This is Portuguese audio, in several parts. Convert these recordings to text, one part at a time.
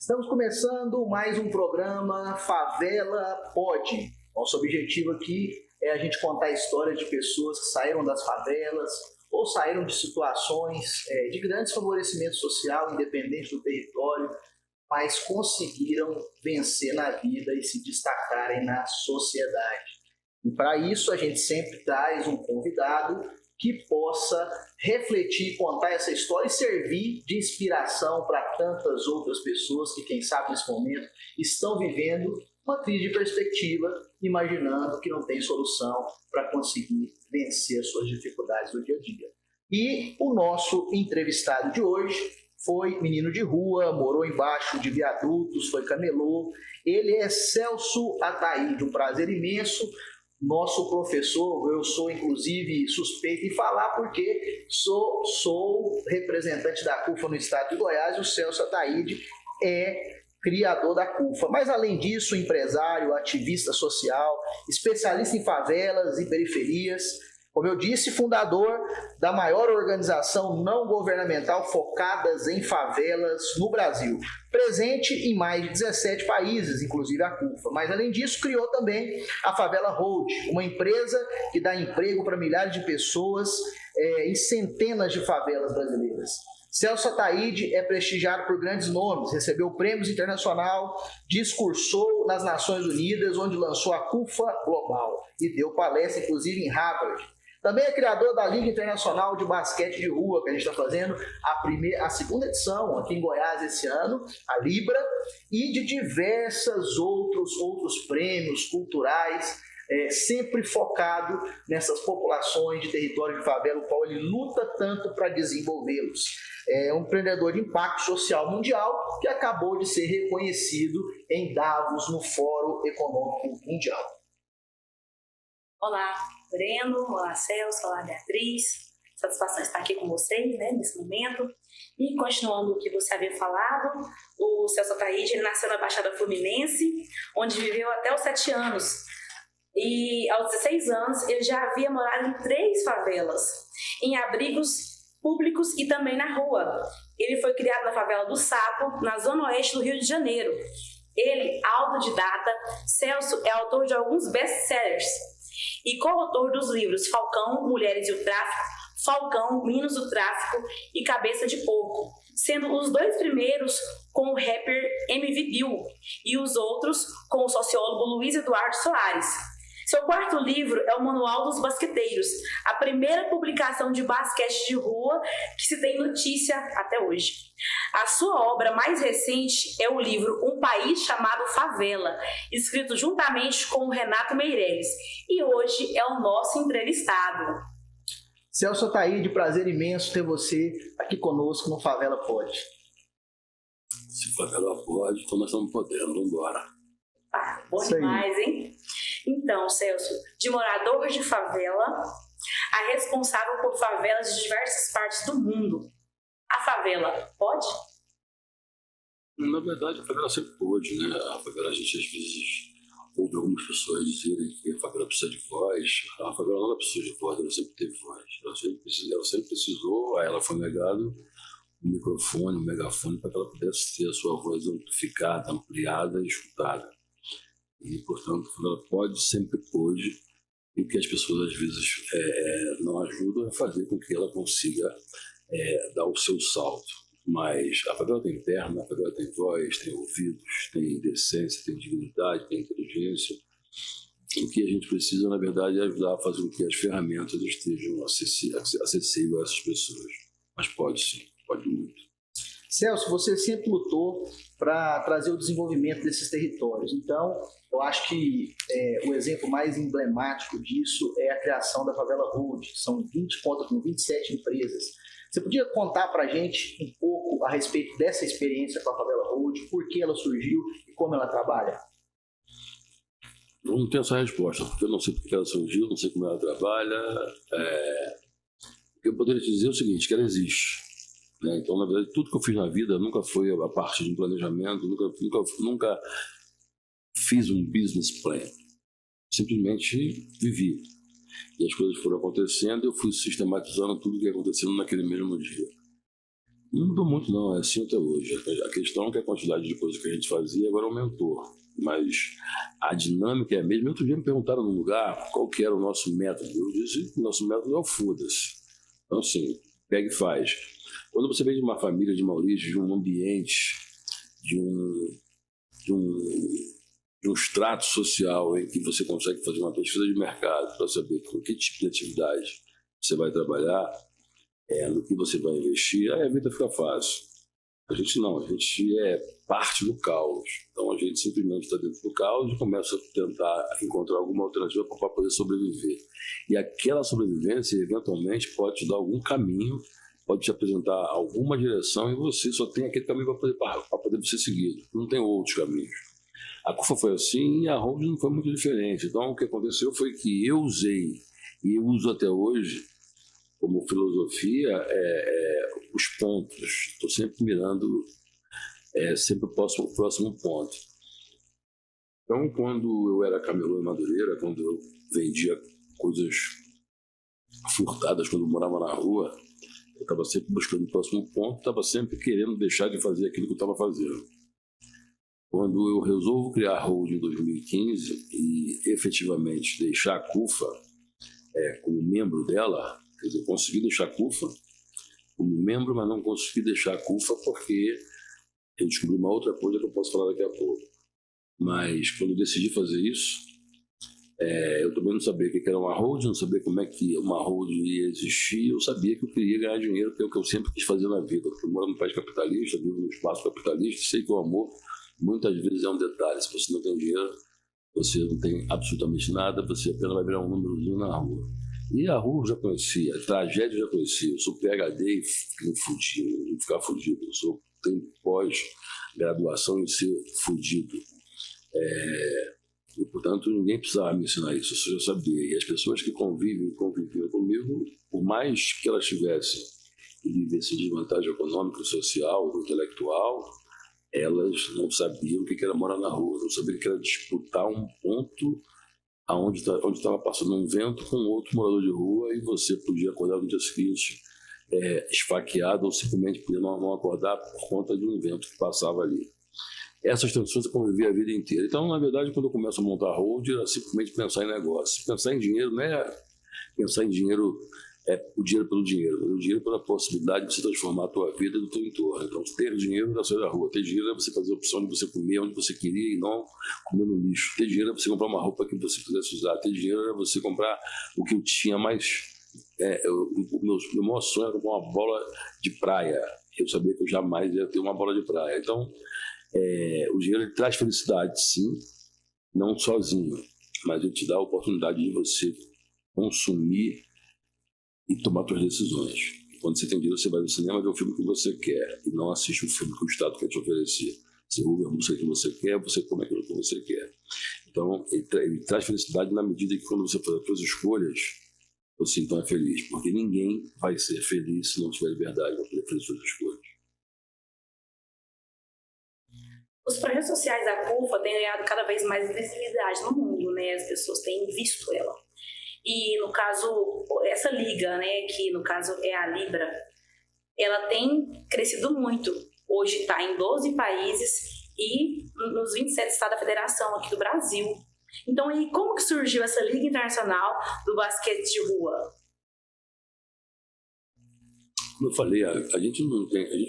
Estamos começando mais um programa Favela Pode. Nosso objetivo aqui é a gente contar a história de pessoas que saíram das favelas ou saíram de situações de grande favorecimento social, independente do território, mas conseguiram vencer na vida e se destacarem na sociedade. E para isso a gente sempre traz um convidado que possa refletir, contar essa história e servir de inspiração para tantas outras pessoas que, quem sabe, nesse momento estão vivendo uma crise de perspectiva, imaginando que não tem solução para conseguir vencer as suas dificuldades do dia a dia. E o nosso entrevistado de hoje foi menino de rua, morou embaixo de viadutos, foi camelô. Ele é Celso Ataíde, um prazer imenso. Nosso professor, eu sou inclusive suspeito em falar porque sou representante da CUFA no estado de Goiás e o Celso Ataíde é criador da CUFA. Mas além disso, empresário, ativista social, especialista em favelas e periferias, como eu disse, fundador da maior organização não governamental focadas em favelas no Brasil, presente em mais de 17 países, inclusive a CUFA. Mas, além disso, criou também a Favela Road, uma empresa que dá emprego para milhares de pessoas em centenas de favelas brasileiras. Celso Ataíde é prestigiado por grandes nomes, recebeu prêmios internacional, discursou nas Nações Unidas, onde lançou a CUFA Global e deu palestra, inclusive, em Harvard. Também é criador da Liga Internacional de Basquete de Rua, que a gente está fazendo a segunda edição aqui em Goiás esse ano, a Libra, e de diversos outros prêmios culturais, sempre focado nessas populações de território de favela, o qual ele luta tanto para desenvolvê-los. É um empreendedor de impacto social mundial que acabou de ser reconhecido em Davos, no Fórum Econômico Mundial. Olá, Breno, olá, Celso, olá, Beatriz. Satisfação estar aqui com vocês, nesse momento. E continuando o que você havia falado, o Celso Ataíde, ele nasceu na Baixada Fluminense, onde viveu até os 7 anos. E aos 16 anos, ele já havia morado em 3 favelas, em abrigos públicos e também na rua. Ele foi criado na favela do Sapo, na zona oeste do Rio de Janeiro. Ele, autodidata, Celso é autor de alguns best-sellers e coautor dos livros Falcão, Mulheres e o Tráfico, Falcão, Meninos do Tráfico e Cabeça de Porco, sendo os 2 primeiros com o rapper MV Bill e os outros com o sociólogo Luiz Eduardo Soares. Seu 4º livro é o Manual dos Basqueteiros, a primeira publicação de basquete de rua que se tem notícia até hoje. A sua obra mais recente é o livro Um País Chamado Favela, escrito juntamente com o Renato Meireles, e hoje é o nosso entrevistado. Celso Ataíde, prazer imenso ter você aqui conosco no Favela Pode. Se Favela pode, então nós estamos podendo, vamos embora. Bom demais, hein? Então, Celso, de morador de favela a responsável por favelas de diversas partes do mundo, a favela pode? Na verdade, a favela sempre pôde, né? A favela, a gente às vezes ouve algumas pessoas dizerem que a favela precisa de voz. A favela não precisa de voz, ela sempre teve voz. Ela sempre precisou, a ela foi negado um microfone, um megafone, para que ela pudesse ter a sua voz amplificada, ampliada e escutada. E, portanto, a favela pode, sempre pôde, e o que as pessoas às vezes não ajudam é fazer com que ela consiga dar o seu salto. Mas a favela tem perna, a favela tem voz, tem ouvidos, tem decência, tem dignidade, tem inteligência. O que a gente precisa, na verdade, é ajudar a fazer com que as ferramentas estejam acessíveis a essas pessoas. Mas pode sim, pode muito. Celso, você sempre lutou para trazer o desenvolvimento desses territórios. Então, eu acho que o exemplo mais emblemático disso é a criação da Favela Road. São conta com 27 empresas. Você podia contar para a gente um pouco a respeito dessa experiência com a Favela Road, por que ela surgiu e como ela trabalha? Eu não tenho essa resposta, porque eu não sei por que ela surgiu, não sei como ela trabalha. O que eu poderia te dizer é o seguinte, que ela existe. Né? Então, na verdade, tudo que eu fiz na vida nunca foi a parte de um planejamento, nunca fiz um business plan. Simplesmente vivi. E as coisas foram acontecendo e eu fui sistematizando tudo que ia acontecendo naquele mesmo dia. Não mudou muito, não. É assim até hoje. A questão é que a quantidade de coisas que a gente fazia agora aumentou. Mas a dinâmica é a mesma. Outro dia me perguntaram num lugar qual que era o nosso método. Eu disse que o nosso método é o foda-se. Então, assim, pega e faz. Quando você vem de uma família, de uma origem, de um ambiente, de um extrato social em que você consegue fazer uma pesquisa de mercado para saber com que tipo de atividade você vai trabalhar, no que você vai investir, aí a vida fica fácil. A gente não, a gente é parte do caos. Então a gente simplesmente está dentro do caos e começa a tentar encontrar alguma alternativa para poder sobreviver. E aquela sobrevivência, eventualmente, pode te dar algum caminho, pode te apresentar alguma direção e você só tem aquele caminho para poder ser seguido. Não tem outros caminhos. A CUFA foi assim e a Holding não foi muito diferente. Então o que aconteceu foi que eu usei, e eu uso até hoje, como filosofia, os pontos. Estou sempre mirando sempre o próximo ponto. Então, quando eu era camelô em Madureira, quando eu vendia coisas furtadas, quando eu morava na rua, eu estava sempre buscando o próximo ponto, estava sempre querendo deixar de fazer aquilo que eu estava fazendo. Quando eu resolvo criar a Holding em 2015 e efetivamente deixar a CUFA como membro dela, quer dizer, consegui deixar a CUFA como membro, mas não consegui deixar a CUFA porque eu descobri uma outra coisa que eu posso falar daqui a pouco. Mas quando eu decidi fazer isso, eu também não sabia o que era uma holding, não sabia como é que uma holding ia existir. Eu sabia que eu queria ganhar dinheiro, que é o que eu sempre quis fazer na vida. Eu moro num país capitalista, vivo num espaço capitalista, sei que o amor muitas vezes é um detalhe. Se você não tem dinheiro, você não tem absolutamente nada, você apenas vai virar um númerozinho na rua. E a rua eu já conhecia, a tragédia eu já conhecia. Eu sou PhD em ficar fudido. Tenho pós-graduação em ser fudido. E, portanto, ninguém precisava me ensinar isso, eu já sabia. E as pessoas que conviviam comigo, por mais que elas tivessem e vivessem desvantagem econômica, social, intelectual, elas não sabiam o que era morar na rua, não sabiam o que era disputar um ponto onde estava passando um vento com outro morador de rua e você podia acordar no dia seguinte esfaqueado ou simplesmente podia não acordar por conta de um vento que passava ali. Essas tensões eu convivi a vida inteira. Então, na verdade, quando eu começo a montar a holding, era simplesmente pensar em negócio. Pensar em dinheiro não é pensar em dinheiro, o dinheiro pelo dinheiro, mas o dinheiro pela possibilidade de você transformar a tua vida e do teu entorno. Então, ter dinheiro não é sair da rua. Ter dinheiro é você fazer a opção de você comer onde você queria e não comer no lixo. Ter dinheiro é você comprar uma roupa que você quisesse usar. Ter dinheiro é você comprar o que eu tinha mais... meu maior sonho era comprar uma bola de praia. Eu sabia que eu jamais ia ter uma bola de praia. Então, o dinheiro ele traz felicidade, sim, não sozinho, mas ele te dá a oportunidade de você consumir e tomar suas decisões. Quando você tem dinheiro, você vai no cinema ver o filme que você quer e não assiste o filme que o Estado quer te oferecer. Você ouve a música que você quer, você come aquilo que você quer. Então, ele traz felicidade na medida que quando você faz as suas escolhas, você então é feliz, porque ninguém vai ser feliz se não tiver liberdade para poder fazer suas escolhas. Os projetos sociais da CUFA têm ganhado cada vez mais visibilidade no mundo, né? As pessoas têm visto ela. E, no caso, essa liga, né, que no caso é a Libra, ela tem crescido muito. Hoje está em 12 países e nos 27 estados da federação aqui do Brasil. Então, e como que surgiu essa Liga Internacional do Basquete de Rua? Como eu falei, a gente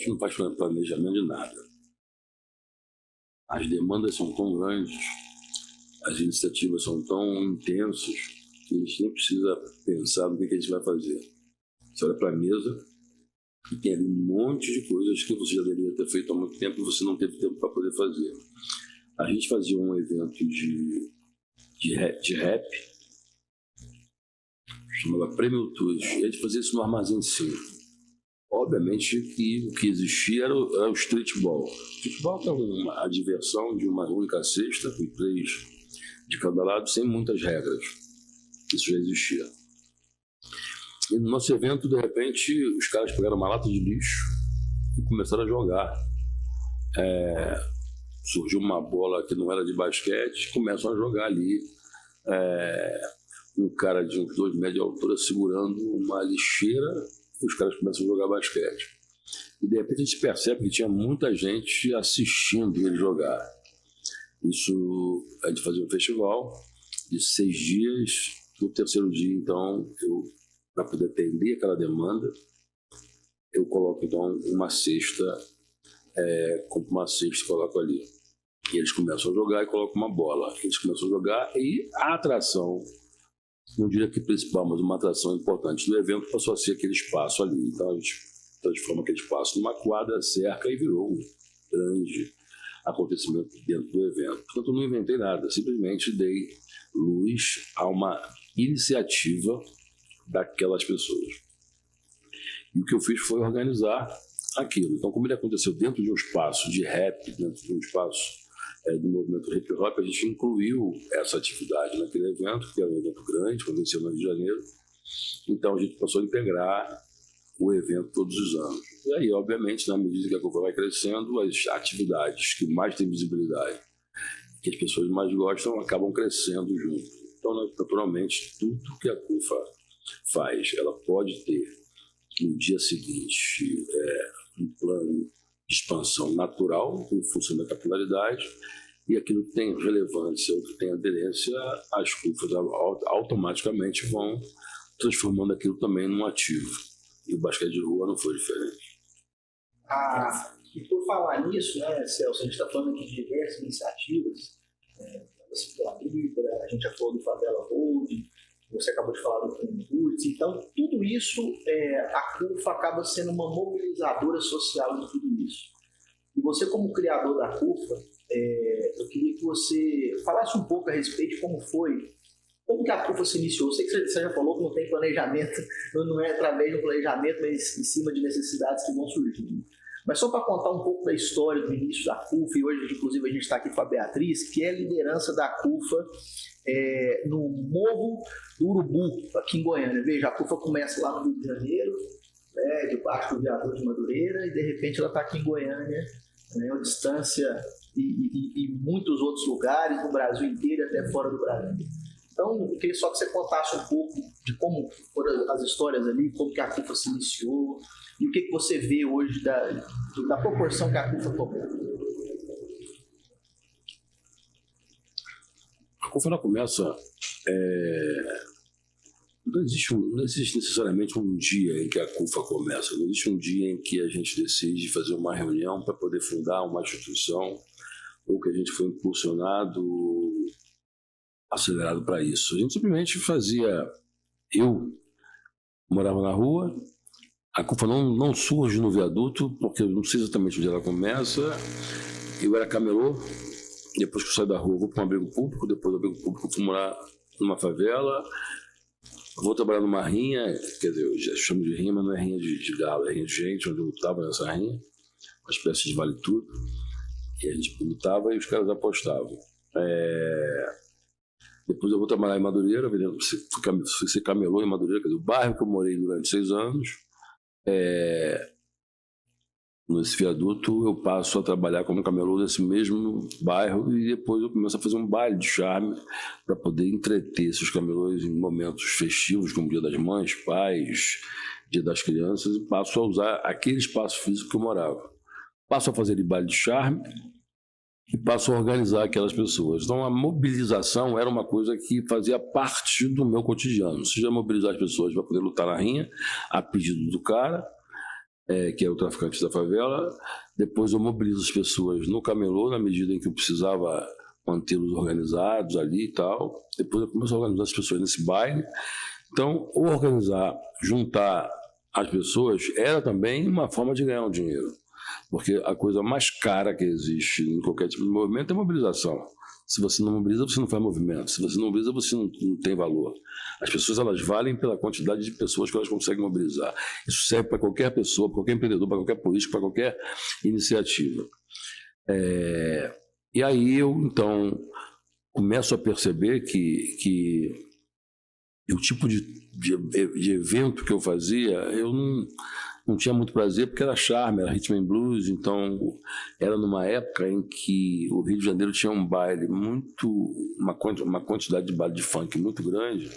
não faz planejamento de nada. As demandas são tão grandes, as iniciativas são tão intensas, que a gente nem precisa pensar no que a gente vai fazer. Você olha para a mesa e tem ali um monte de coisas que você já deveria ter feito há muito tempo e você não teve tempo para poder fazer. A gente fazia um evento de rap, chamava Prêmio Tudo, e a gente fazia isso no Armazém 5. Obviamente que o que existia era o streetball. O streetball é a diversão de uma única cesta, com 3 de cada lado, sem muitas regras. Isso já existia. E no nosso evento, de repente, os caras pegaram uma lata de lixo e começaram a jogar. Surgiu uma bola que não era de basquete, começam a jogar ali. Um cara de uns 2 metros de altura segurando uma lixeira, os caras começam a jogar basquete. E de repente a gente percebe que tinha muita gente assistindo ele jogar. Isso, a gente fazia um festival de 6 dias. No terceiro dia, então, para poder atender aquela demanda, eu coloco então uma cesta, compro uma cesta e coloco ali. E eles começam a jogar e colocam uma bola. Eles começam a jogar e a atração, não diria que principal, mas uma atração importante do evento passou a ser aquele espaço ali. Então a gente transforma aquele espaço numa quadra, cerca e virou um grande acontecimento dentro do evento. Portanto, eu não inventei nada, simplesmente dei luz a uma iniciativa daquelas pessoas. E o que eu fiz foi organizar aquilo. Então, como ele aconteceu dentro de um espaço de rap, dentro de um espaço do movimento hip hop, a gente incluiu essa atividade naquele evento, que era um evento grande, aconteceu no Rio de Janeiro. Então, a gente passou a integrar o evento todos os anos. E aí, obviamente, na medida que a CUFA vai crescendo, as atividades que mais têm visibilidade, que as pessoas mais gostam, acabam crescendo junto. Então, naturalmente, tudo que a CUFA faz, ela pode ter no dia seguinte um plano de expansão natural, em função da capilaridade, e aquilo que tem relevância ou que tem aderência, as CUFAs automaticamente vão transformando aquilo também num ativo. E o basquete de rua não foi diferente. E por falar nisso, né, Celso, a gente está falando aqui de diversas iniciativas, você falou a Libra, a gente já falou do Favela Holding, você acabou de falar do Roots, então tudo isso, a CUFA acaba sendo uma mobilizadora social de tudo isso. E você, como criador da CUFA, eu queria que você falasse um pouco a respeito de como que a CUFA se iniciou. Eu sei que você já falou que não tem planejamento, não é através de um planejamento, mas em cima de necessidades que vão surgindo. Mas só para contar um pouco da história do início da CUFA, e hoje, inclusive, a gente está aqui com a Beatriz, que é a liderança da CUFA no Morro do Urubu, aqui em Goiânia. Veja, a CUFA começa lá no Rio de Janeiro, debaixo do viaduto de Madureira, e de repente ela está aqui em Goiânia, a distância e muitos outros lugares no Brasil inteiro e até fora do Brasil. Então, eu queria só que você contasse um pouco de como foram as histórias ali, como que a CUFA se iniciou e o que você vê hoje da proporção que a CUFA tomou. A CUFA ela começa... Não existe necessariamente um dia em que a CUFA começa, não existe um dia em que a gente decide fazer uma reunião para poder fundar uma instituição ou que a gente foi impulsionado, acelerado para isso. A gente simplesmente fazia... Eu morava na rua, a CUFA não surge no viaduto, porque eu não sei exatamente onde ela começa. Eu era camelô, depois que eu saí da rua, vou para um abrigo público, depois do abrigo público fui morar numa favela, vou trabalhar numa rinha, quer dizer, eu já chamo de rinha, mas não é rinha de galo, é rinha de gente, onde eu lutava nessa rinha, uma espécie de vale tudo, e a gente lutava e os caras apostavam. Depois eu vou trabalhar em Madureira, fui ser camelô em Madureira, quer dizer, o bairro que eu morei durante 6 anos. Nesse viaduto eu passo a trabalhar como camelô nesse mesmo bairro e depois eu começo a fazer um baile de charme para poder entreter esses camelôs em momentos festivos como Dia das Mães, Pais, Dia das Crianças, e passo a usar aquele espaço físico que eu morava. Passo a fazer de baile de charme e passo a organizar aquelas pessoas. Então a mobilização era uma coisa que fazia parte do meu cotidiano, seja mobilizar as pessoas para poder lutar na rinha a pedido do cara, que era o traficante da favela. Depois eu mobilizo as pessoas no camelô na medida em que eu precisava mantê-los organizados ali e tal. Depois eu começo a organizar as pessoas nesse baile. Então organizar, juntar as pessoas era também uma forma de ganhar um dinheiro. Porque a coisa mais cara que existe em qualquer tipo de movimento é mobilização. Se você não mobiliza, você não faz movimento. Se você não mobiliza, você não tem valor. As pessoas, elas valem pela quantidade de pessoas que elas conseguem mobilizar. Isso serve para qualquer pessoa, para qualquer empreendedor, para qualquer político, para qualquer iniciativa. E aí eu, então, começo a perceber que o tipo de evento que eu fazia, eu não tinha muito prazer, porque era charme, era rhythm and blues. Então era numa época em que o Rio de Janeiro tinha um baile uma quantidade de baile de funk muito grande,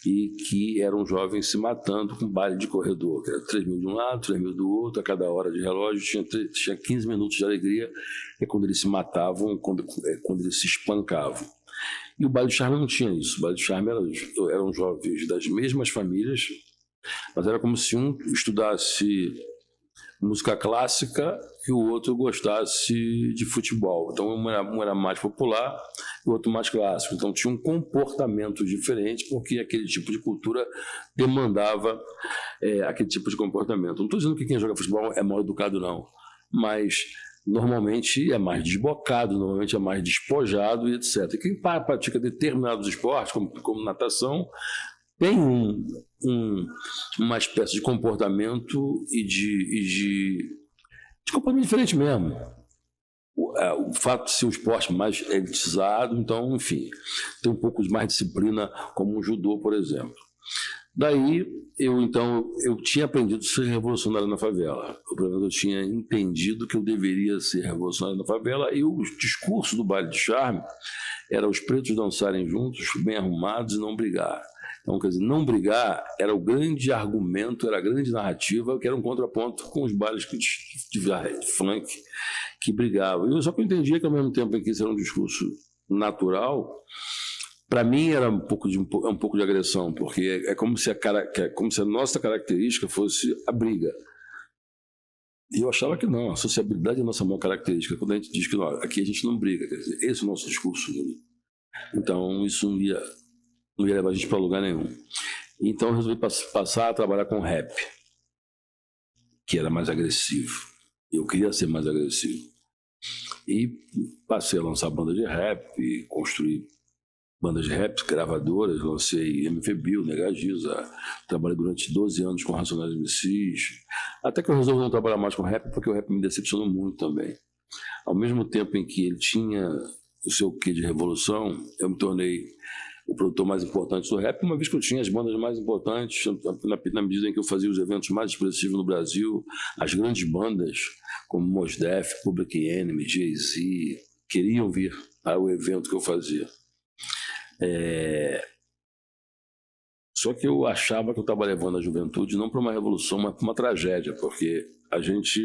e que eram jovens se matando com baile de corredor, que era 3 mil de um lado, 3 mil do outro, a cada hora de relógio tinha 15 minutos de alegria, que é quando eles se matavam, quando eles se espancavam. E o baile de charme não tinha isso. O baile de charme eram jovens das mesmas famílias, mas era como se um estudasse música clássica e o outro gostasse de futebol. Então um era mais popular e o outro mais clássico. Então tinha um comportamento diferente, porque aquele tipo de cultura demandava aquele tipo de comportamento. Não estou dizendo que quem joga futebol é mal educado, não, mas normalmente é mais desbocado, normalmente é mais despojado e etc. E quem pratica determinados esportes, como natação, tem uma espécie de comportamento e de comportamento diferente mesmo. O fato de ser um esporte mais elitizado, então, enfim, tem um pouco mais disciplina, como o judô, por exemplo. Daí, eu tinha aprendido a ser revolucionário na favela. O problema é que eu tinha entendido que eu deveria ser revolucionário na favela, e o discurso do baile de charme era os pretos dançarem juntos, bem arrumados, e não brigar. Então, quer dizer, não brigar era o grande argumento, era a grande narrativa, que era um contraponto com os bailes de funk que brigavam. Só que eu entendia que, ao mesmo tempo em que isso era um discurso natural, para mim era um pouco de agressão, porque é como se a nossa característica fosse a briga. E eu achava que não, a sociabilidade é a nossa maior característica. Quando a gente diz que não, aqui a gente não briga, quer dizer, esse é o nosso discurso. Então, isso não ia levar a gente para lugar nenhum. Então, eu resolvi passar a trabalhar com rap, que era mais agressivo. Eu queria ser mais agressivo. E passei a lançar banda de rap, construir bandas de rap, gravadoras, lancei MVBio, Negagiza, trabalhei durante 12 anos com Racionais MCs, até que eu resolvi não trabalhar mais com rap, porque o rap me decepcionou muito também. Ao mesmo tempo em que ele tinha o seu quê de revolução, eu me tornei o produtor mais importante do rap, uma vez que eu tinha as bandas mais importantes, na medida em que eu fazia os eventos mais expressivos no Brasil, as grandes bandas, como Mos Def, Public Enemy, Jay-Z, queriam vir ao evento que eu fazia. Só que eu achava que eu estava levando a juventude não para uma revolução, mas para uma tragédia, porque a gente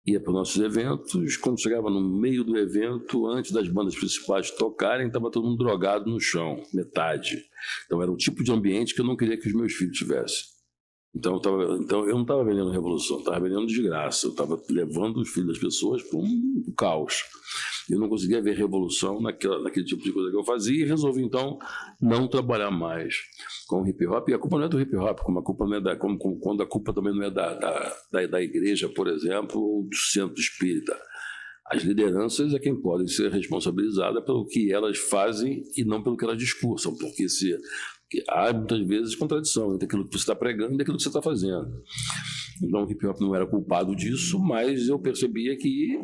ia para os nossos eventos, quando chegava no meio do evento, antes das bandas principais tocarem, estava todo mundo drogado no chão, metade. Então era o tipo de ambiente que eu não queria que os meus filhos tivessem. Então eu não estava vendendo revolução, estava vendendo desgraça, eu estava levando os filhos das pessoas para um caos. Eu não conseguia ver revolução naquele tipo de coisa que eu fazia, e resolvi então não trabalhar mais com hip hop. E a culpa não é do hip hop, como a culpa não é quando a culpa também não é da igreja, por exemplo, ou do centro espírita. As lideranças é quem podem ser responsabilizadas pelo que elas fazem e não pelo que elas discursam, porque há muitas vezes contradição entre aquilo que você está pregando e aquilo que você está fazendo. Então o hip hop não era culpado disso, mas eu percebia que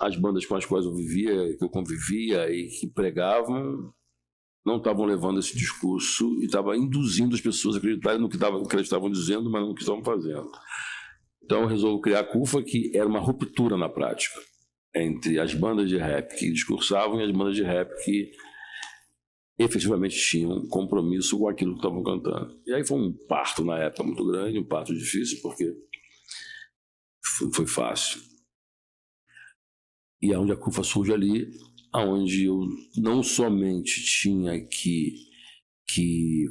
as bandas com as quais eu vivia, que eu convivia e que pregavam, não estavam levando esse discurso e estavam induzindo as pessoas a acreditarem no que eles estavam dizendo, mas não no que estavam fazendo. Então eu resolvi criar a CUFA, que era uma ruptura na prática entre as bandas de rap que discursavam e as bandas de rap que efetivamente tinham compromisso com aquilo que estavam cantando. E aí foi um parto na época muito grande, um parto difícil, porque foi fácil. E é onde a CUFA surge ali, onde eu não somente tinha que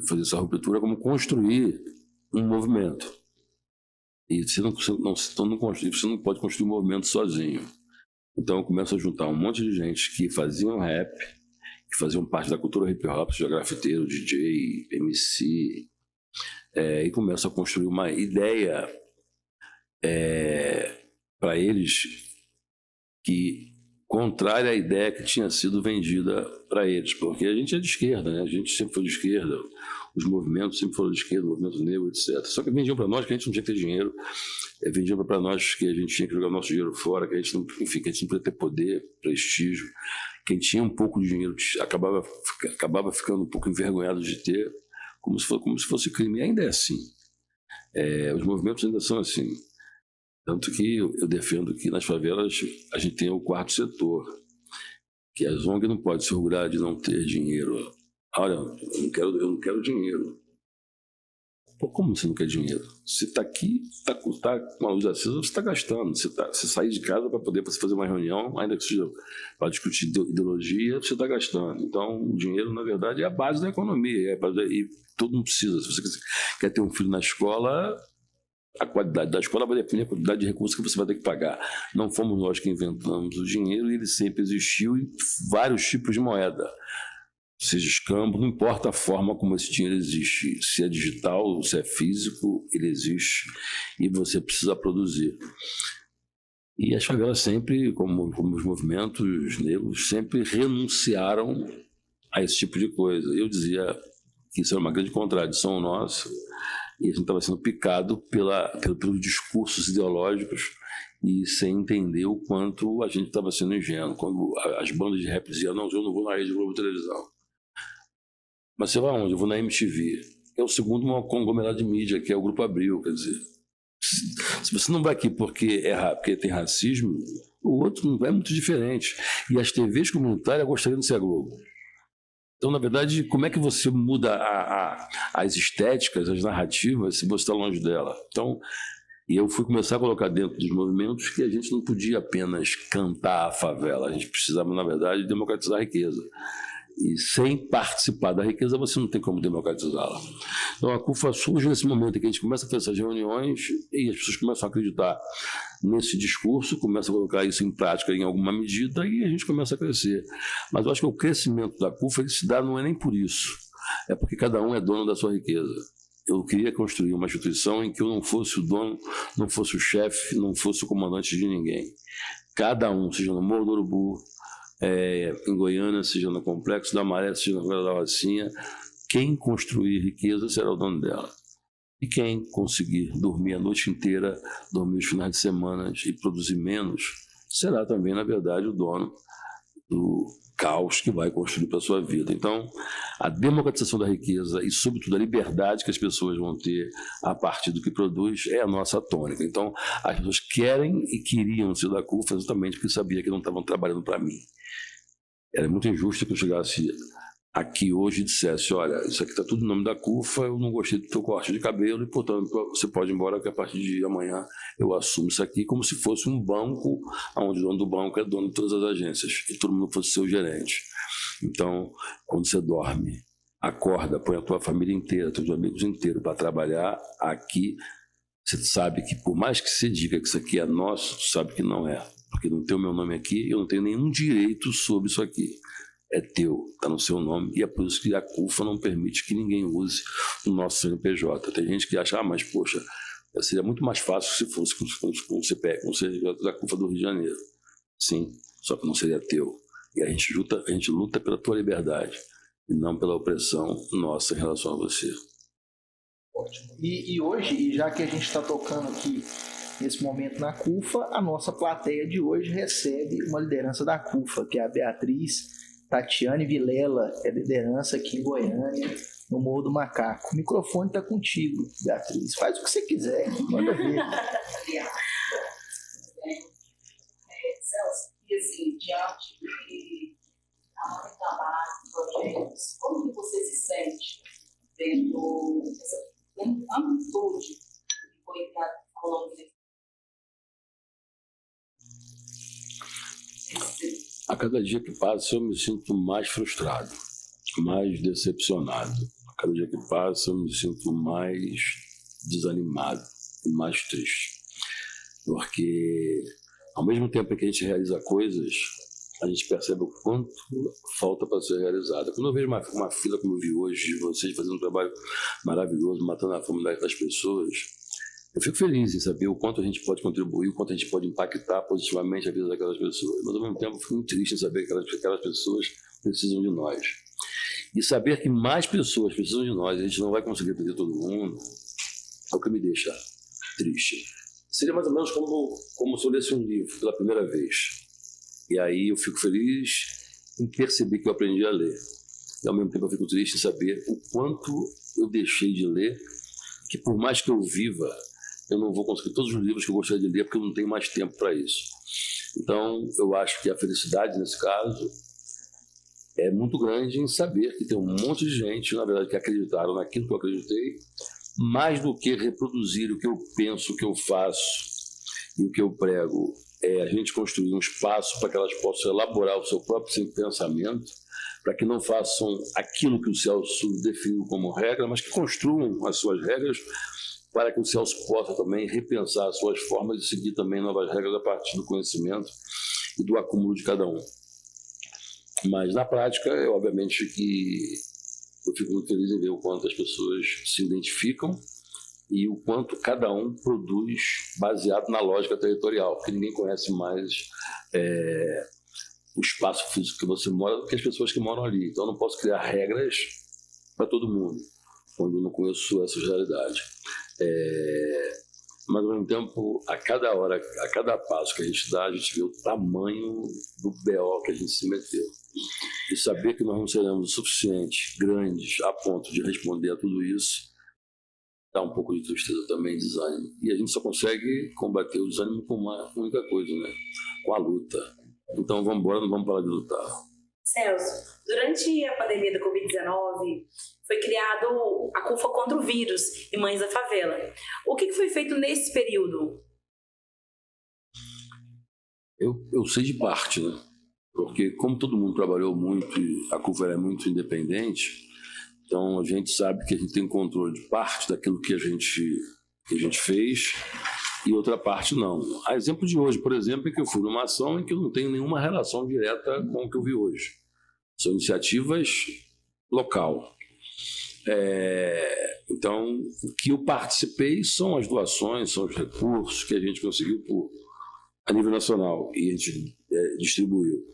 fazer essa ruptura, como construir um movimento. E você não pode construir um movimento sozinho. Então eu começo a juntar um monte de gente que faziam rap, que faziam parte da cultura hip hop, seja grafiteiro, DJ, MC, e começo a construir uma ideia para eles que contrária à ideia que tinha sido vendida para eles, porque a gente é de esquerda, né? A gente sempre foi de esquerda, os movimentos sempre foram de esquerda, o movimento negro, etc. Só que vendiam para nós que a gente não tinha que ter dinheiro, vendiam para nós que a gente tinha que jogar o nosso dinheiro fora, que a gente não podia ter poder, prestígio. Quem tinha um pouco de dinheiro acabava ficando um pouco envergonhado de ter, como se fosse crime. E ainda é assim. Os movimentos ainda são assim. Tanto que eu defendo que nas favelas a gente tem o quarto setor, que a ONG não pode se orgulhar de não ter dinheiro olha, eu não quero dinheiro. Pô, como você não quer dinheiro? Você está aqui, está com a luz acesa, você está gastando. Você sair de casa para poder fazer uma reunião, ainda que seja para discutir ideologia, você está gastando. Então, o dinheiro, na verdade, é a base da economia. E todo mundo precisa. Se você quer ter um filho na escola, a qualidade da escola vai depender da quantidade de recursos que você vai ter que pagar. Não fomos nós que inventamos o dinheiro, e ele sempre existiu em vários tipos de moeda. Seja escambo, não importa a forma como esse dinheiro existe, se é digital, se é físico, ele existe e você precisa produzir. E as favelas sempre, como os movimentos negros, sempre renunciaram a esse tipo de coisa. Eu dizia que isso era uma grande contradição nossa, e a gente estava sendo picado pelos discursos ideológicos e sem entender o quanto a gente estava sendo ingênuo. Quando as bandas de rap diziam, não, eu não vou na Rede Globo Televisão. Mas você vai onde? Eu vou na MTV. É o segundo maior conglomerado de mídia, que é o Grupo Abril. Quer dizer, se você não vai aqui porque tem racismo, o outro não é muito diferente. E as TVs comunitárias gostariam de ser a Globo. Então, na verdade, como é que você muda as estéticas, as narrativas, se você está longe dela? Então, eu fui começar a colocar dentro dos movimentos que a gente não podia apenas cantar a favela, a gente precisava, na verdade, democratizar a riqueza. E sem participar da riqueza, você não tem como democratizá-la. Então, a CUFA surge nesse momento em que a gente começa a fazer essas reuniões e as pessoas começam a acreditar nesse discurso, começam a colocar isso em prática em alguma medida e a gente começa a crescer. Mas eu acho que o crescimento da CUFA ele se dá não é nem por isso, é porque cada um é dono da sua riqueza. Eu queria construir uma instituição em que eu não fosse o dono, não fosse o chefe, não fosse o comandante de ninguém. Cada um, seja no Morro do Urubu, em Goiânia, seja no Complexo da Maré, seja na Vila da Rocinha, quem construir riqueza será o dono dela. E quem conseguir dormir a noite inteira, dormir os finais de semana e produzir menos, será também, na verdade, o dono do caos que vai construir para a sua vida. Então, a democratização da riqueza e, sobretudo, a liberdade que as pessoas vão ter a partir do que produz é a nossa tônica. Então, as pessoas querem e queriam ser da CUFA exatamente porque sabiam que não estavam trabalhando para mim. Era muito injusto que eu chegasse aqui hoje e dissesse, olha, isso aqui está tudo no nome da CUFA, eu não gostei do teu corte de cabelo e, portanto, você pode ir embora que a partir de amanhã eu assumo isso aqui como se fosse um banco, onde o dono do banco é dono de todas as agências e todo mundo fosse seu gerente. Então, quando você dorme, acorda, põe a tua família inteira, teus amigos inteiros para trabalhar aqui, você sabe que por mais que você diga que isso aqui é nosso, você sabe que não é, porque não tem o meu nome aqui, eu não tenho nenhum direito sobre isso aqui. É teu, está no seu nome, e é por isso que a CUFA não permite que ninguém use o nosso CNPJ. Tem gente que acha, mas poxa, seria muito mais fácil se fosse com o CNPJ da CUFA do Rio de Janeiro. Sim, só que não seria teu. E a gente luta pela tua liberdade, e não pela opressão nossa em relação a você. Ótimo. E hoje, já que a gente está tocando aqui nesse momento na CUFA, a nossa plateia de hoje recebe uma liderança da CUFA, que é a Beatriz Tatiane Vilela, é liderança aqui em Goiânia, no Morro do Macaco. O microfone está contigo, Beatriz. Faz o que você quiser, manda ver. Celso, e assim, diante de trabalho, projetos, como que você se sente dentro dessa amplitude que foi criada ao longo desse A cada dia que passa, eu me sinto mais frustrado, mais decepcionado. A cada dia que passa, eu me sinto mais desanimado e mais triste. Porque, ao mesmo tempo que a gente realiza coisas, a gente percebe o quanto falta para ser realizada. Quando eu vejo uma fila como eu vi hoje, de vocês fazendo um trabalho maravilhoso, matando a fome das pessoas, eu fico feliz em saber o quanto a gente pode contribuir, o quanto a gente pode impactar positivamente a vida daquelas pessoas. Mas, ao mesmo tempo, eu fico muito triste em saber que aquelas pessoas precisam de nós. E saber que mais pessoas precisam de nós, a gente não vai conseguir atender todo mundo, é o que me deixa triste. Seria mais ou menos como se eu lesse um livro pela primeira vez. E aí eu fico feliz em perceber que eu aprendi a ler. E, ao mesmo tempo, eu fico triste em saber o quanto eu deixei de ler, que por mais que eu viva, eu não vou conseguir todos os livros que eu gostaria de ler, porque eu não tenho mais tempo para isso. Então, eu acho que a felicidade, nesse caso, é muito grande em saber que tem um monte de gente, na verdade, que acreditaram naquilo que eu acreditei, mais do que reproduzir o que eu penso, o que eu faço e o que eu prego. É a gente construir um espaço para que elas possam elaborar o seu próprio pensamento, para que não façam aquilo que o Celso definiu como regra, mas que construam as suas regras para que o Celso possa também repensar as suas formas e seguir também novas regras a partir do conhecimento e do acúmulo de cada um. Mas, na prática, obviamente que eu fico muito feliz em ver o quanto as pessoas se identificam e o quanto cada um produz baseado na lógica territorial, porque ninguém conhece mais o espaço físico que você mora do que as pessoas que moram ali. Então, eu não posso criar regras para todo mundo, quando eu não conheço essa realidade. Mas, ao mesmo tempo, a cada hora, a cada passo que a gente dá, a gente vê o tamanho do BO que a gente se meteu. E saber que nós não seremos o suficiente, grandes, a ponto de responder a tudo isso, dá um pouco de tristeza também, desânimo. E a gente só consegue combater o desânimo com uma única coisa, né? Com a luta. Então vamos embora, não vamos parar de lutar. Celso, durante a pandemia da Covid-19, foi criado a CUFA contra o vírus e Mães da Favela. O que foi feito nesse período? Eu sei de parte, né? Porque como todo mundo trabalhou muito e a CUFA é muito independente, então a gente sabe que a gente tem controle de parte daquilo que a gente fez e outra parte não. A exemplo de hoje, por exemplo, é que eu fui numa ação em que eu não tenho nenhuma relação direta com o que eu vi hoje. São iniciativas local. Então, o que eu participei são as doações, são os recursos que a gente conseguiu a nível nacional e a gente distribuiu.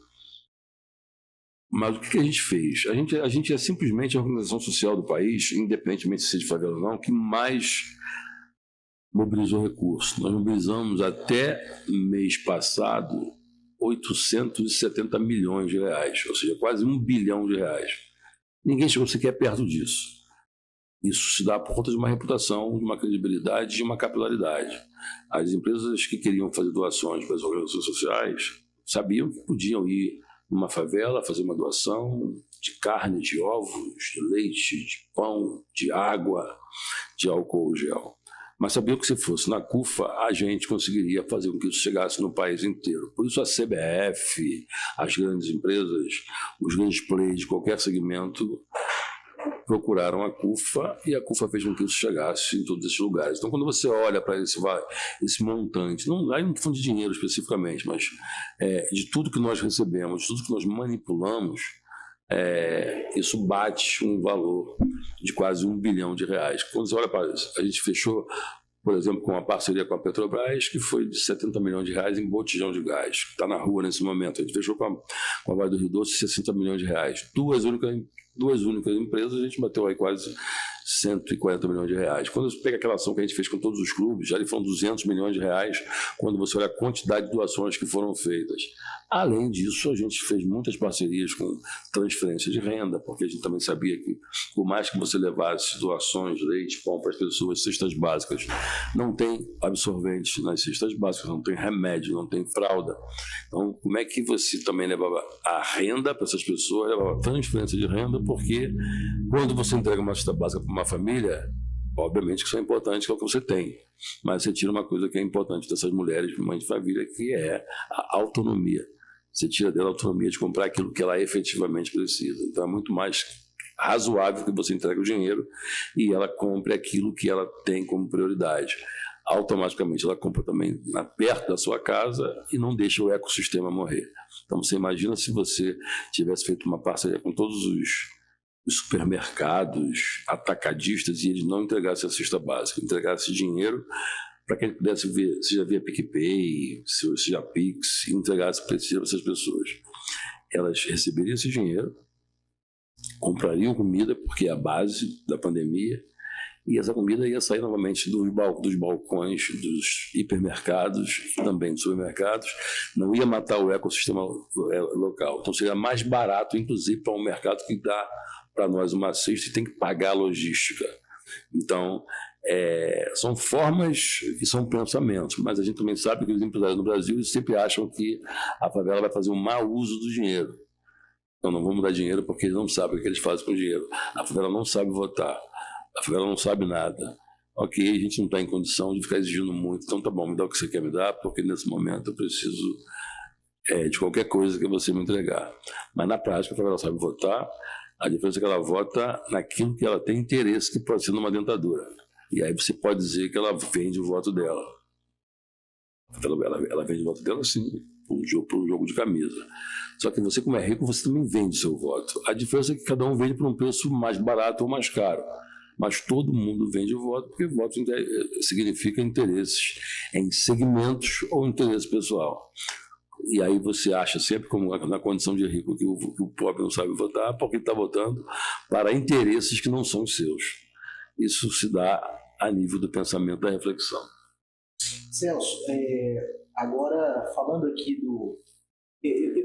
Mas o que a gente fez? A gente é simplesmente a organização social do país, independentemente de ser de favela ou não, que mais mobilizou recursos. Nós mobilizamos até mês passado 870 milhões de reais, ou seja, quase R$1 bilhão. Ninguém chegou sequer perto disso. Isso se dá por conta de uma reputação, de uma credibilidade, de uma capilaridade. As empresas que queriam fazer doações para as organizações sociais sabiam que podiam ir numa favela fazer uma doação de carne, de ovos, de leite, de pão, de água, de álcool gel. Mas sabia que se fosse na CUFA, a gente conseguiria fazer com que isso chegasse no país inteiro. Por isso a CBF, as grandes empresas, os grandes players de qualquer segmento procuraram a CUFA e a CUFA fez com que isso chegasse em todos esses lugares. Então, quando você olha para esse montante, não é um fundo de dinheiro especificamente, mas de tudo que nós recebemos, de tudo que nós manipulamos, isso bate um valor de quase R$1 bilhão. Quando você olha para isso, a gente fechou, por exemplo, com uma parceria com a Petrobras, que foi de R$70 milhões em botijão de gás, que está na rua nesse momento. A gente fechou com a Vale do Rio Doce R$60 milhões. Duas únicas empresas, a gente bateu aí quase R$140 milhões. Quando você pega aquela ação que a gente fez com todos os clubes, já foram R$200 milhões, quando você olha a quantidade de doações que foram feitas. Além disso, a gente fez muitas parcerias com transferência de renda, porque a gente também sabia que, por mais que você levasse doações, leite, pão para as pessoas, cestas básicas, não tem absorvente nas cestas básicas, não tem remédio, não tem fralda. Então, como é que você também levava a renda para essas pessoas, levava transferência de renda, porque quando você entrega uma cesta básica para uma família, obviamente que isso é importante, que é o que você tem, mas você tira uma coisa que é importante dessas mulheres, mães de família, que é a autonomia. Você tira dela a autonomia de comprar aquilo que ela efetivamente precisa. Então é muito mais razoável que você entregue o dinheiro e ela compre aquilo que ela tem como prioridade. Automaticamente ela compra também perto da sua casa e não deixa o ecossistema morrer. Então você imagina se você tivesse feito uma parceria com todos os supermercados, atacadistas, e eles não entregassem a cesta básica, entregassem dinheiro para que ele pudesse ver, seja via PicPay, seja Pix, e entregasse para essas pessoas. Elas receberiam esse dinheiro, comprariam comida, porque é a base da pandemia, e essa comida ia sair novamente dos balcões, dos hipermercados, também dos supermercados, não ia matar o ecossistema local. Então seria mais barato, inclusive, para um mercado que dá para nós uma cesta e tem que pagar a logística. Então, são formas e são pensamentos, mas a gente também sabe que os empresários no Brasil sempre acham que a favela vai fazer um mau uso do dinheiro. Eu não vou mudar dinheiro porque eles não sabem o que eles fazem com o dinheiro. A favela não sabe votar. A favela não sabe nada. Ok, a gente não está em condição de ficar exigindo muito. Então tá bom, me dá o que você quer me dar, porque nesse momento eu preciso de qualquer coisa que você me entregar. Mas na prática a favela sabe votar. A diferença é que ela vota naquilo que ela tem interesse, que pode ser numa dentadura. E aí você pode dizer que ela vende o voto dela. Ela vende o voto dela, sim, para um jogo de camisa. Só que você, como é rico, você também vende o seu voto. A diferença é que cada um vende por um preço mais barato ou mais caro. Mas todo mundo vende o voto, porque voto significa interesses em segmentos ou interesse pessoal. E aí você acha sempre, como na condição de rico, que o pobre não sabe votar, porque ele está votando para interesses que não são os seus. Isso se dá a nível do pensamento, da reflexão. Celso, agora falando aqui do...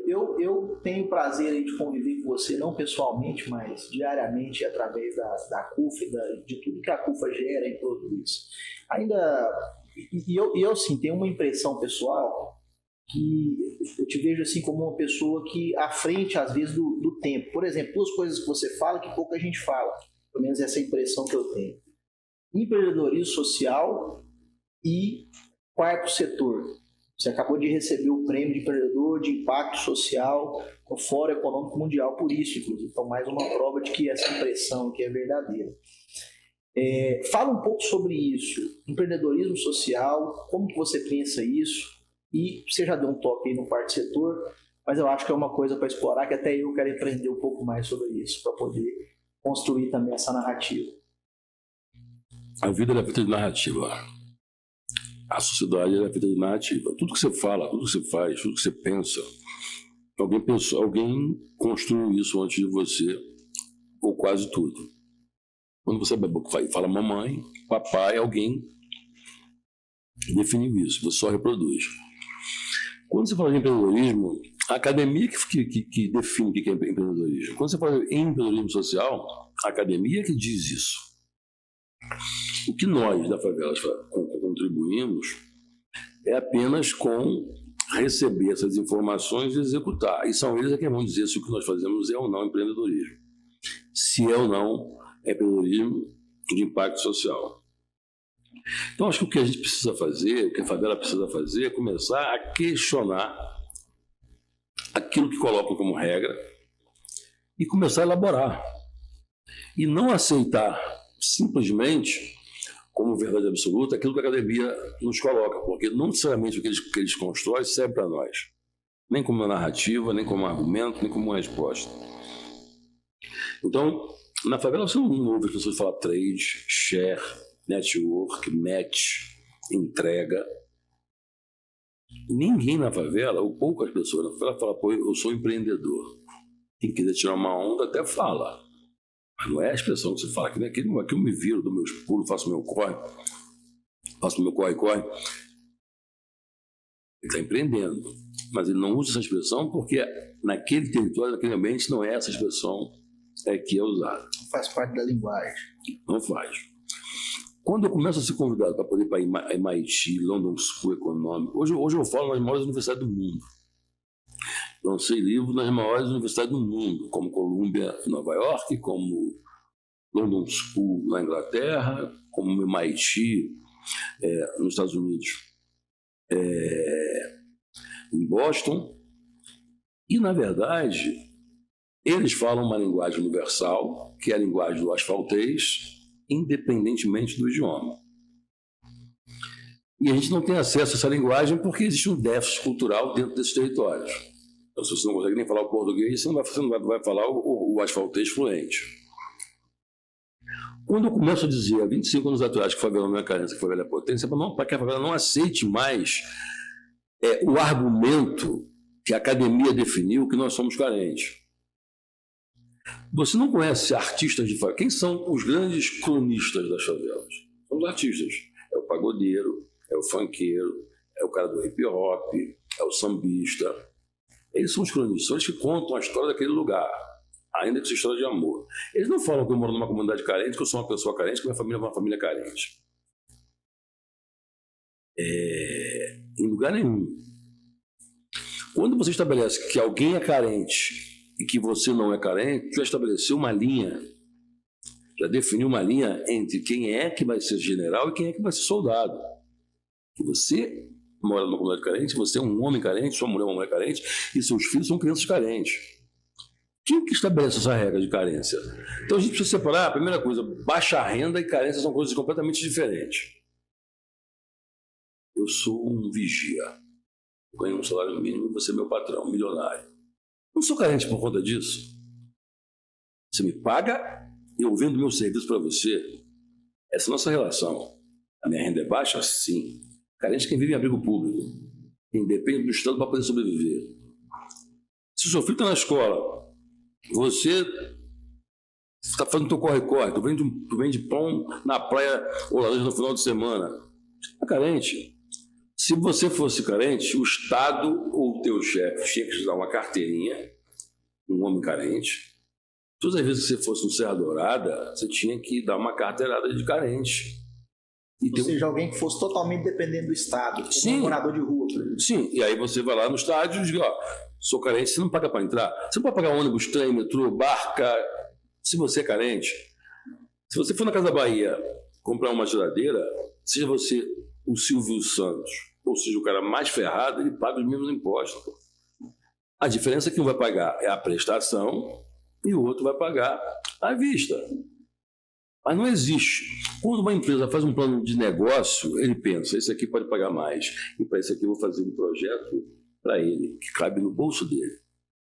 Eu tenho prazer de conviver com você, não pessoalmente, mas diariamente, através da CUFA, de tudo que a CUFA gera e produz. Eu sim, tenho uma impressão pessoal que eu te vejo assim como uma pessoa que à frente, às vezes, do tempo. Por exemplo, duas coisas que você fala que pouca gente fala, pelo menos essa impressão que eu tenho. Empreendedorismo social e quarto setor. Você acabou de receber o prêmio de empreendedor de impacto social no Fórum Econômico Mundial, por isso, inclusive. Então, mais uma prova de que essa impressão aqui é verdadeira. Fala um pouco sobre isso, empreendedorismo social, como que você pensa isso? E você já deu um toque aí no quarto setor, mas eu acho que é uma coisa para explorar, que até eu quero aprender um pouco mais sobre isso, para poder construir também essa narrativa. A vida é feita de narrativa. A sociedade é feita de narrativa. Tudo que você fala, tudo que você faz, tudo que você pensa, alguém construiu isso antes de você, ou quase tudo. Quando você fala mamãe, papai, alguém definiu isso, você só reproduz. Quando você fala de empreendedorismo, a academia que define o que é empreendedorismo. Quando você fala em empreendedorismo social, a academia que diz isso. O que nós, da favela, contribuímos é apenas com receber essas informações e executar. E são eles que vão dizer se o que nós fazemos é ou não empreendedorismo. Se é ou não empreendedorismo de impacto social. Então, acho que o que a gente precisa fazer, o que a favela precisa fazer, é começar a questionar aquilo que colocam como regra e começar a elaborar. E não aceitar simplesmente como verdade absoluta aquilo que a academia nos coloca, porque não necessariamente o que eles constroem serve para nós, nem como narrativa, nem como argumento, nem como uma resposta. Então, na favela você não ouve as pessoas falar trade, share, network, match, entrega. Ninguém na favela, ou poucas pessoas na favela, fala, pô, eu sou empreendedor. Quem quiser tirar uma onda até fala. Mas não é a expressão que você fala, aqui eu me viro, dou meus pulos, faço meu corre. Ele está empreendendo. Mas ele não usa essa expressão porque naquele território, naquele ambiente, não é essa expressão que é usada. Não faz parte da linguagem. Não faz. Quando eu começo a ser convidado para poder ir para MIT, London School Economic, hoje eu falo nas maiores universidades do mundo. Lancei livros nas maiores universidades do mundo, como Columbia, em Nova York, como London School, na Inglaterra, como MIT, nos Estados Unidos, em Boston. E, na verdade, eles falam uma linguagem universal, que é a linguagem do asfaltês, independentemente do idioma. E a gente não tem acesso a essa linguagem porque existe um déficit cultural dentro desses territórios. Então, se você não consegue nem falar o português, você não vai falar o asfaltês fluente. Quando eu começo a dizer, há 25 anos atrás, que a favela não é carência, que a favela é potência, para que a favela não aceite mais o argumento que a academia definiu que nós somos carentes. Você não conhece artistas de favela? Quem são os grandes cronistas das favelas? São os artistas. É o pagodeiro, é o funkeiro, é o cara do hip hop, é o sambista. Eles são os cronistas, são eles que contam a história daquele lugar, ainda que seja história de amor. Eles não falam que eu moro numa comunidade carente, que eu sou uma pessoa carente, que minha família é uma família carente. Em lugar nenhum. Quando você estabelece que alguém é carente e que você não é carente, já estabeleceu uma linha, já definiu uma linha entre quem é que vai ser general e quem é que vai ser soldado. Que você mora numa comunidade carente, você é um homem carente, sua mulher é uma mulher carente e seus filhos são crianças carentes. Quem que estabelece essa regra de carência? Então a gente precisa separar, a primeira coisa, baixa renda e carência são coisas completamente diferentes. Eu sou um vigia, eu ganho um salário mínimo e você é meu patrão, milionário. Não sou carente por conta disso. Você me paga e eu vendo meu serviço para você. Essa é a nossa relação. A minha renda é baixa? Sim. Carente é quem vive em abrigo público, quem depende do Estado para poder sobreviver. Se o seu filho está na escola, você está fazendo teu corre-corre, tu vende pão na praia ou laranja no final de semana. Você está carente. Se você fosse carente, o Estado ou o teu chefe tinha que te dar uma carteirinha, um homem carente. Todas as vezes que você fosse no Serra Dourada, você tinha que dar uma carteirada de carente. Ou seja, alguém que fosse totalmente dependente do Estado, como um morador de rua. Por exemplo. Sim, e aí você vai lá no estádio e diz, ó, sou carente, você não paga para entrar. Você não pode pagar ônibus, trem, metrô, barca, se você é carente. Se você for na Casa Bahia comprar uma geladeira, seja você o Silvio Santos, ou seja, o cara mais ferrado, ele paga os mesmos impostos. A diferença é que um vai pagar é a prestação e o outro vai pagar à vista. Mas não existe. Quando uma empresa faz um plano de negócio, ele pensa, esse aqui pode pagar mais, e para esse aqui eu vou fazer um projeto para ele, que cabe no bolso dele.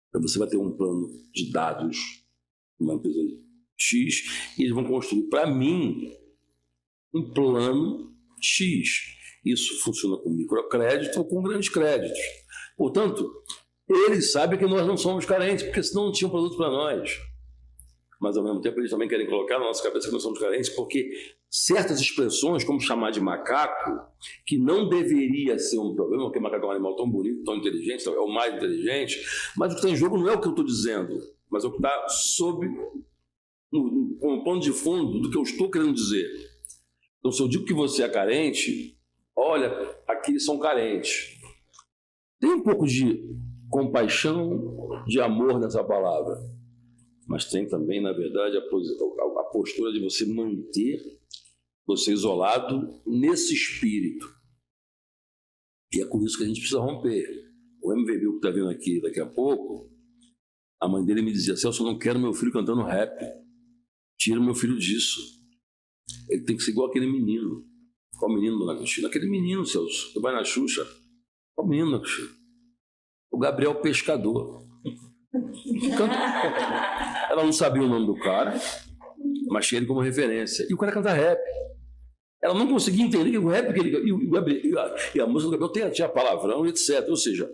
Então você vai ter um plano de dados, uma empresa X, e eles vão construir para mim um plano X. Isso funciona com microcrédito ou com grandes créditos. Portanto, eles sabem que nós não somos carentes, porque senão não tinham produto para nós. Mas, ao mesmo tempo, eles também querem colocar na nossa cabeça que nós somos carentes, porque certas expressões, como chamar de macaco, que não deveria ser um problema, porque macaco é um animal tão bonito, tão inteligente, é o mais inteligente, mas o que está em jogo não é o que eu estou dizendo, mas é o que está sob como pano de fundo do que eu estou querendo dizer. Então, se eu digo que você é carente, olha, aqui eles são carentes. Tem um pouco de compaixão, de amor nessa palavra. Mas tem também, na verdade, a postura de você manter você isolado nesse espírito. E é com isso que a gente precisa romper. O MVB que está vindo aqui daqui a pouco, a mãe dele me dizia, Celso, eu não quero meu filho cantando rap. Tira meu filho disso. Ele tem que ser igual aquele menino. Qual menino, dona Cristina? Aquele menino, Celso, que vai na Xuxa. Qual menino, dona Cristina? O Gabriel Pescador. Ela não sabia o nome do cara, mas tinha ele como referência. E o cara canta rap. Ela não conseguia entender que o rap e a música do Gabriel tinha palavrão, etc. Ou seja,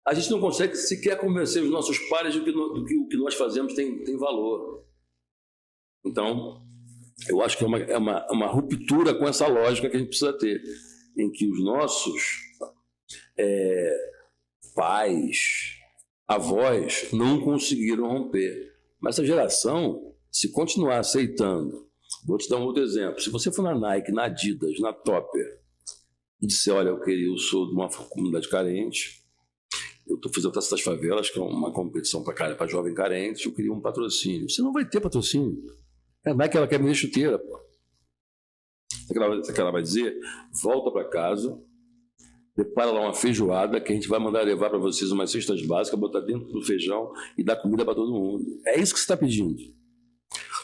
a gente não consegue sequer convencer os nossos pares de que o que nós fazemos tem valor. Então, eu acho que é uma ruptura com essa lógica que a gente precisa ter, em que os nossos pais, avós não conseguiram romper. Mas essa geração, se continuar aceitando, vou te dar um outro exemplo. Se você for na Nike, na Adidas, na Topper, e disser, olha, eu sou de uma comunidade carente, eu estou fazendo a Taça das Favelas, que é uma competição para jovem carente, eu queria um patrocínio. Você não vai ter patrocínio. A Nike, ela quer vender chuteira, pô. O que ela vai dizer? Volta para casa, prepara lá uma feijoada que a gente vai mandar levar para vocês umas cestas básicas, botar dentro do feijão e dar comida para todo mundo. É isso que você está pedindo.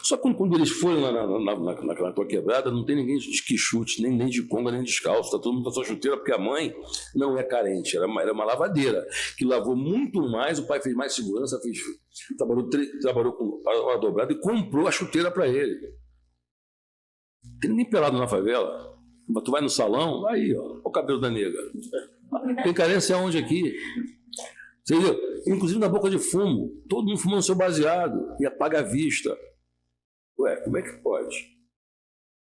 Só que quando eles forem na tua quebrada, não tem ninguém de esquichute, nem de conga, nem descalço. Está todo mundo com a sua chuteira, porque a mãe não é carente, era uma lavadeira, que lavou muito mais, o pai fez mais segurança, trabalhou com hora dobrada e comprou a chuteira para ele. Não tem ninguém pelado na favela. Mas tu vai no salão, aí, ó, o cabelo da nega. Tem carência aonde aqui? Você entendeu? Inclusive na boca de fumo, todo mundo fumando seu baseado e apaga a vista. Ué, como é que pode?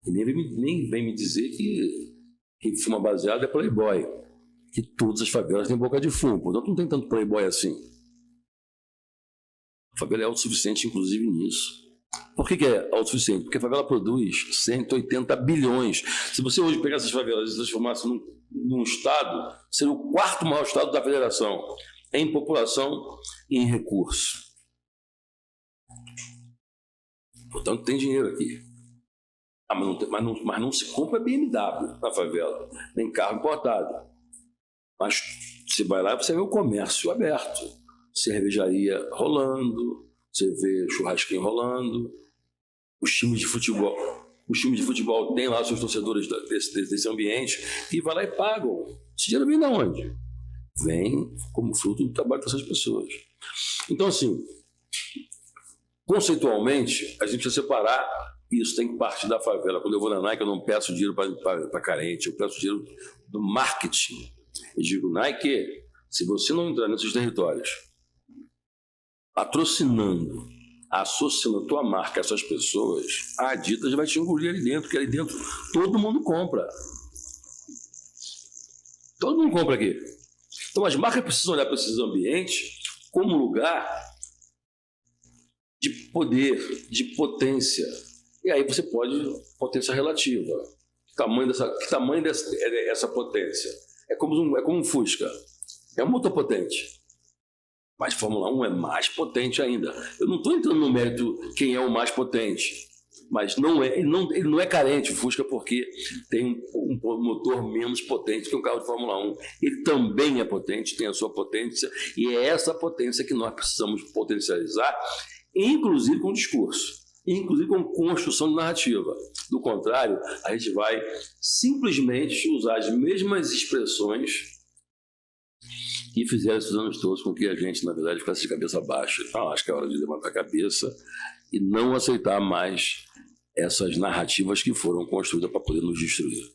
E nem vem me dizer que quem fuma baseado é playboy. Que todas as favelas têm boca de fumo, portanto não tem tanto playboy assim. A favela é autossuficiente, inclusive, nisso. Por que é autossuficiente? Porque a favela produz 180 bilhões. Se você hoje pegar essas favelas e transformasse num estado, seria o quarto maior estado da federação em população e em recursos. Portanto, tem dinheiro aqui. Mas não se compra BMW na favela, nem carro importado. Mas você vai lá e você vê o comércio aberto. Cervejaria rolando, você vê churrasquinho rolando, os times de futebol. Os times de futebol têm lá seus torcedores desse ambiente e vai lá e pagam. Esse dinheiro vem de onde? Vem como fruto do trabalho dessas pessoas. Então, assim, conceitualmente, a gente precisa separar isso, tem que partir da favela. Quando eu vou na Nike, eu não peço dinheiro para carente, eu peço dinheiro do marketing. Eu digo, Nike, se você não entrar nesses territórios, patrocinando, associando a tua marca a essas pessoas, a Adidas vai te engolir ali dentro, porque ali dentro todo mundo compra. Todo mundo compra aqui. Então as marcas precisam olhar para esses ambientes como lugar de poder, de potência. E aí você pode, potência relativa. Que tamanho dessa potência? É como um Fusca. É um motor potente. Mas Fórmula 1 é mais potente ainda. Eu não estou entrando no mérito quem é o mais potente. Mas ele não é carente, o Fusca, porque tem um motor menos potente que um carro de Fórmula 1. Ele também é potente, tem a sua potência, e é essa potência que nós precisamos potencializar, inclusive com discurso, inclusive com construção de narrativa. Do contrário, a gente vai simplesmente usar as mesmas expressões que fizeram esses anos todos com que a gente, na verdade, ficasse de cabeça baixa. Então, acho que é hora de levantar a cabeça e não aceitar mais essas narrativas que foram construídas para poder nos destruir.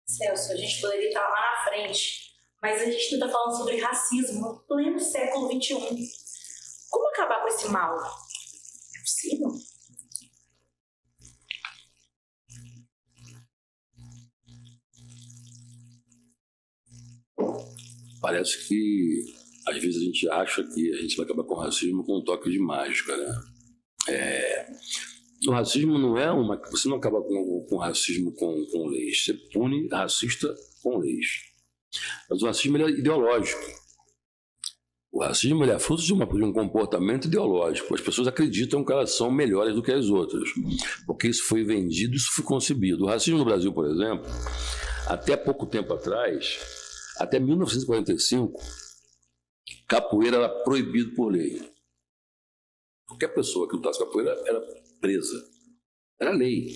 Celso, a gente poderia estar lá na frente, mas a gente está falando sobre racismo no pleno século XXI. Como acabar com esse mal? É possível? Parece que, às vezes, a gente acha que a gente vai acabar com o racismo com um toque de mágica, né? O racismo não é uma... Você não acaba com o racismo com leis. Você pune racista com leis. Mas o racismo ele é ideológico. O racismo ele é fruto de um comportamento ideológico. As pessoas acreditam que elas são melhores do que as outras. Porque isso foi vendido, isso foi concebido. O racismo no Brasil, por exemplo, até pouco tempo atrás, até 1945, capoeira era proibido por lei. Qualquer pessoa que lutasse capoeira era presa. Era lei.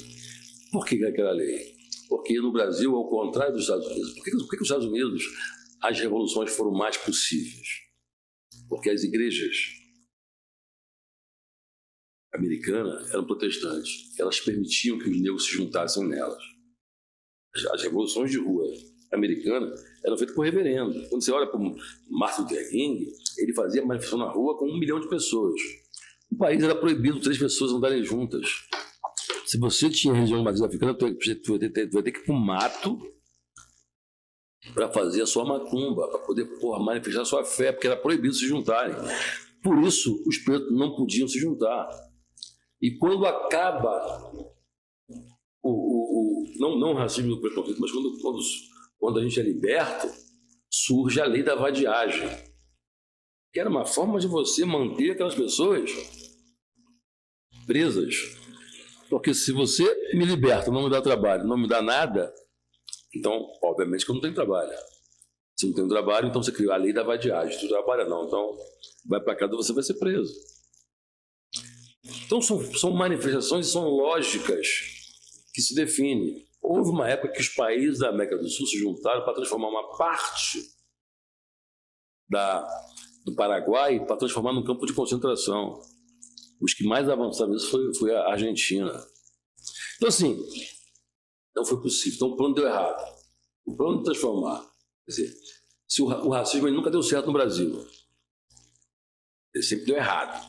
Por que era lei? Porque no Brasil, ao contrário dos Estados Unidos. Por que os Estados Unidos as revoluções foram mais possíveis? Porque as igrejas americanas eram protestantes. Elas permitiam que os negros se juntassem nelas. As revoluções de rua americanas eram feitas por reverendo. Quando você olha para o Martin Luther King, ele fazia manifestação na rua com 1 milhão de pessoas. No país era proibido 3 pessoas andarem juntas. Se você tinha religião de matriz africana, tu vai ter que ir para o mato para fazer a sua macumba, para poder manifestar a sua fé, porque era proibido se juntarem. Por isso, os pretos não podiam se juntar. E quando acaba não o racismo do preconceito, mas quando a gente é liberto, surge a lei da vadiagem, que era uma forma de você manter aquelas pessoas presas. Porque se você me liberta, não me dá trabalho, não me dá nada, então, obviamente que eu não tenho trabalho. Se não tem trabalho, então você criou a lei da vadiagem. Se tu trabalha não, então vai para casa, você vai ser preso. Então são manifestações, são lógicas que se definem. Houve uma época que os países da América do Sul se juntaram para transformar uma parte do Paraguai para transformar num campo de concentração. Os que mais avançaram nisso foi a Argentina. Então, assim, não foi possível. Então, o plano deu errado. O plano de transformar... Quer dizer, se o racismo ele nunca deu certo no Brasil. Ele sempre deu errado.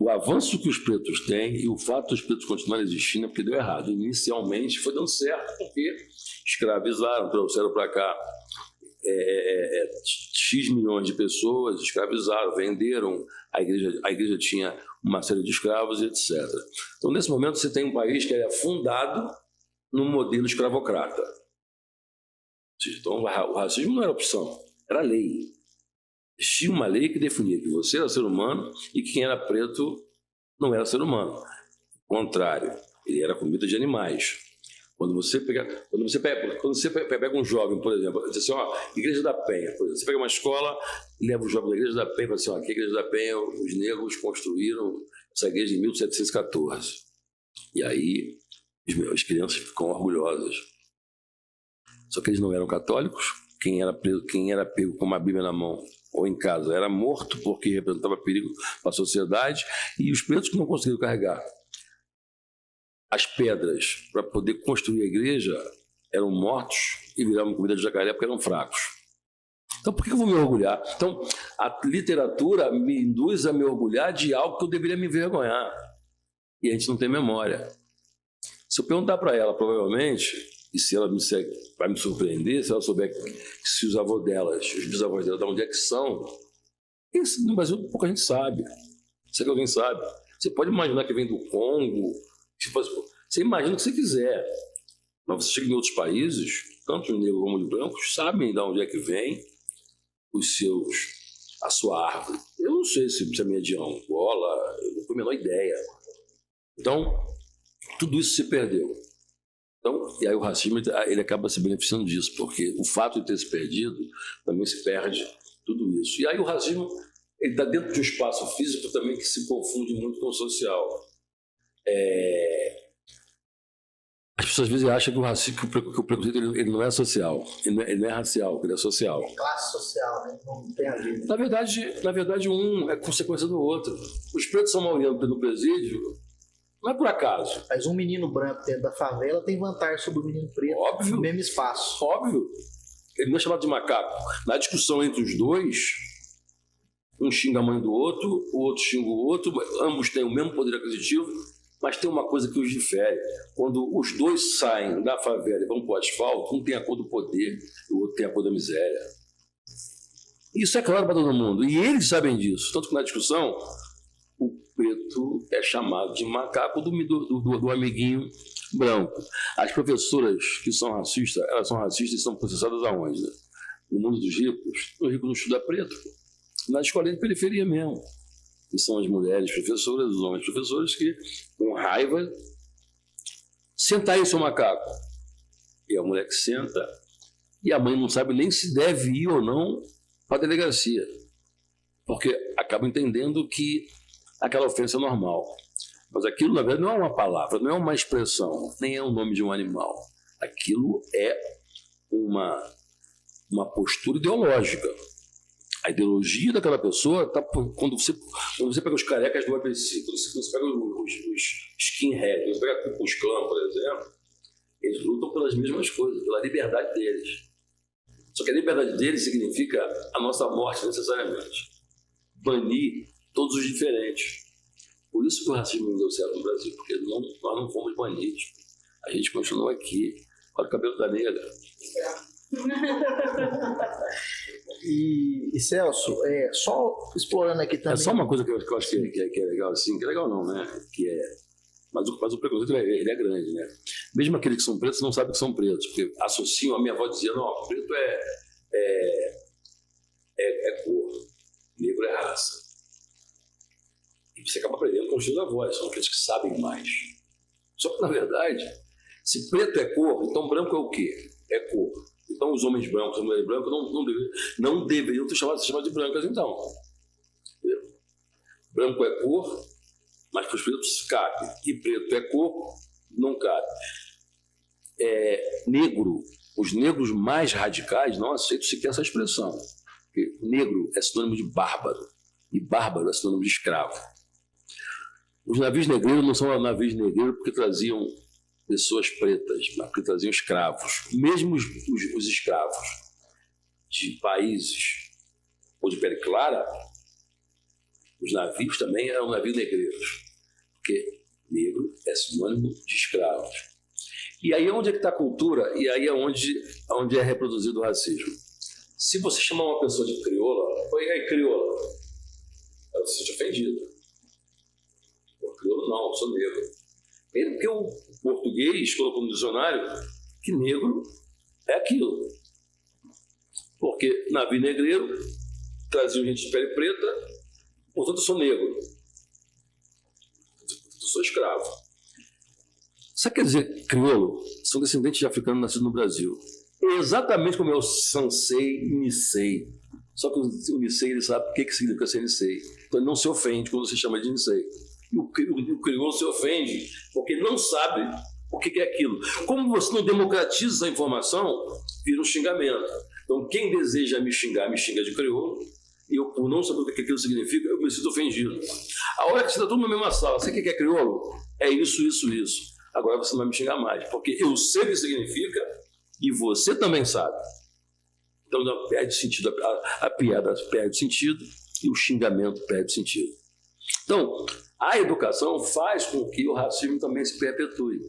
O avanço que os pretos têm e o fato dos pretos continuarem existindo é porque deu errado. Inicialmente foi dando certo porque escravizaram, trouxeram para cá X milhões de pessoas, escravizaram, venderam, a igreja tinha uma série de escravos, etc. Então, nesse momento, você tem um país que é fundado num modelo escravocrata. Então, o racismo não era opção, era lei. Existia uma lei que definia que você era ser humano e que quem era preto não era ser humano. Ao contrário, ele era comida de animais. Quando você pega um jovem, por exemplo, diz assim, ó, Igreja da Penha, por exemplo, você pega uma escola e leva o jovem da Igreja da Penha e fala assim, ó, aqui a Igreja da Penha, os negros construíram essa igreja em 1714. E aí as crianças ficam orgulhosas. Só que eles não eram católicos. Quem era pego com uma Bíblia na mão ou em casa era morto porque representava perigo para a sociedade, e os pretos que não conseguiram carregar as pedras para poder construir a igreja eram mortos e viravam comida de jacaré porque eram fracos. Então, por que eu vou me orgulhar? Então, a literatura me induz a me orgulhar de algo que eu deveria me envergonhar. E a gente não tem memória. Se eu perguntar para ela, provavelmente, e se ela vai me surpreender, se ela souber que se os avós delas, os bisavós dela, de onde é que são, isso no Brasil pouca gente sabe. Será que alguém sabe? Você pode imaginar que vem do Congo. Você imagina o que você quiser, mas você chega em outros países, tanto os negros como os brancos sabem de onde é que vem a sua árvore. Eu não sei se a minha é de Angola, eu não tenho a menor ideia. Então, tudo isso se perdeu. Então, e aí o racismo ele acaba se beneficiando disso, porque o fato de ter se perdido também se perde tudo isso. E aí o racismo ele está dentro de um espaço físico também que se confunde muito com o social. As pessoas às vezes acham que o racismo, que o preconceito ele não é social, ele não é racial, ele é social. Classe social, né? Não tem a ver. Na verdade, um é consequência do outro. Os pretos são maioria no presídio, não é por acaso. Mas um menino branco dentro da favela tem vantagem sobre o menino preto. Óbvio. No mesmo espaço. Óbvio. Ele não é chamado de macaco. Na discussão entre os dois, um xinga a mãe do outro, o outro xinga o outro, ambos têm o mesmo poder aquisitivo, mas tem uma coisa que os difere. Quando os dois saem da favela e vão para o asfalto, um tem a cor do poder e o outro tem a cor da miséria. Isso é claro para todo mundo. E eles sabem disso. Tanto que na discussão, o preto é chamado de macaco do amiguinho branco. As professoras que são racistas, elas são racistas e são processadas aonde? Né? No mundo dos ricos. O rico não estuda preto. Na escola de periferia mesmo. Que são as mulheres professoras, os homens professores que, com raiva, senta aí, seu macaco. E a mulher que senta, e a mãe não sabe nem se deve ir ou não para a delegacia. Porque acaba entendendo que aquela ofensa é normal. Mas aquilo, na verdade, não é uma palavra, não é uma expressão, nem é o nome de um animal. Aquilo é uma postura ideológica. A ideologia daquela pessoa está quando você pega os carecas do ABC, quando você pega os skinheads, quando você pega a Ku Klux Klan, por exemplo, eles lutam pelas mesmas coisas, pela liberdade deles. Só que a liberdade deles significa a nossa morte, necessariamente. Banir todos os diferentes. Por isso que o racismo não deu certo no Brasil, porque nós não fomos banidos. A gente continuou aqui. Olha o cabelo da negra. E Celso, só explorando aqui também. É só uma coisa que eu acho que é legal, assim, que é legal não, né? Mas o preconceito ele é grande, né? Mesmo aqueles que são pretos não sabem que são pretos, porque associam, a minha avó dizia, não, preto é cor, negro é raça. E você acaba aprendendo com os seus avós, são aqueles que sabem mais. Só que, na verdade, se preto é cor, então branco é o quê? É cor. Então os homens brancos, as mulheres brancas não deveriam ser chamados de brancas, então. Entendeu? Branco é cor, mas para os pretos cabe. E preto é cor, não cabe. Negro, os negros mais radicais não aceitam sequer essa expressão. Porque negro é sinônimo de bárbaro. E bárbaro é sinônimo de escravo. Os navios negreiros não são navios negreiros porque traziam pessoas pretas, mas porque traziam escravos. Mesmo os escravos de países ou de pele clara, os navios também eram navios negreiros. Porque negro é sinônimo de escravos. E aí é onde é que está a cultura, e aí é onde é reproduzido o racismo. Se você chamar uma pessoa de crioula, oi, aí, crioula, ela se sente ofendida. Crioula não, eu sou negro. Porque o português colocou no dicionário que negro é aquilo. Porque navio negreiro traziam gente de pele preta, portanto eu sou negro. sou escravo. Sabe o que quer dizer crioulo? São descendentes de africanos nascidos no Brasil. Exatamente como é o Sansei e Nisei. Só que o Nisei, ele sabe o que significa ser Nisei. Então ele não se ofende quando você chama de Nisei. E o crioulo se ofende porque não sabe o que é aquilo. Como você não democratiza essa informação, vira um xingamento. Então quem deseja me xinga de crioulo. E eu, por não saber o que aquilo significa, eu me sinto ofendido. A hora que você está todo na mesma sala, você que é crioulo? É isso. Agora você não vai me xingar mais, porque eu sei o que significa e você também sabe. Então não perde sentido, a piada perde sentido e o xingamento perde sentido. Então, a educação faz com que o racismo também se perpetue.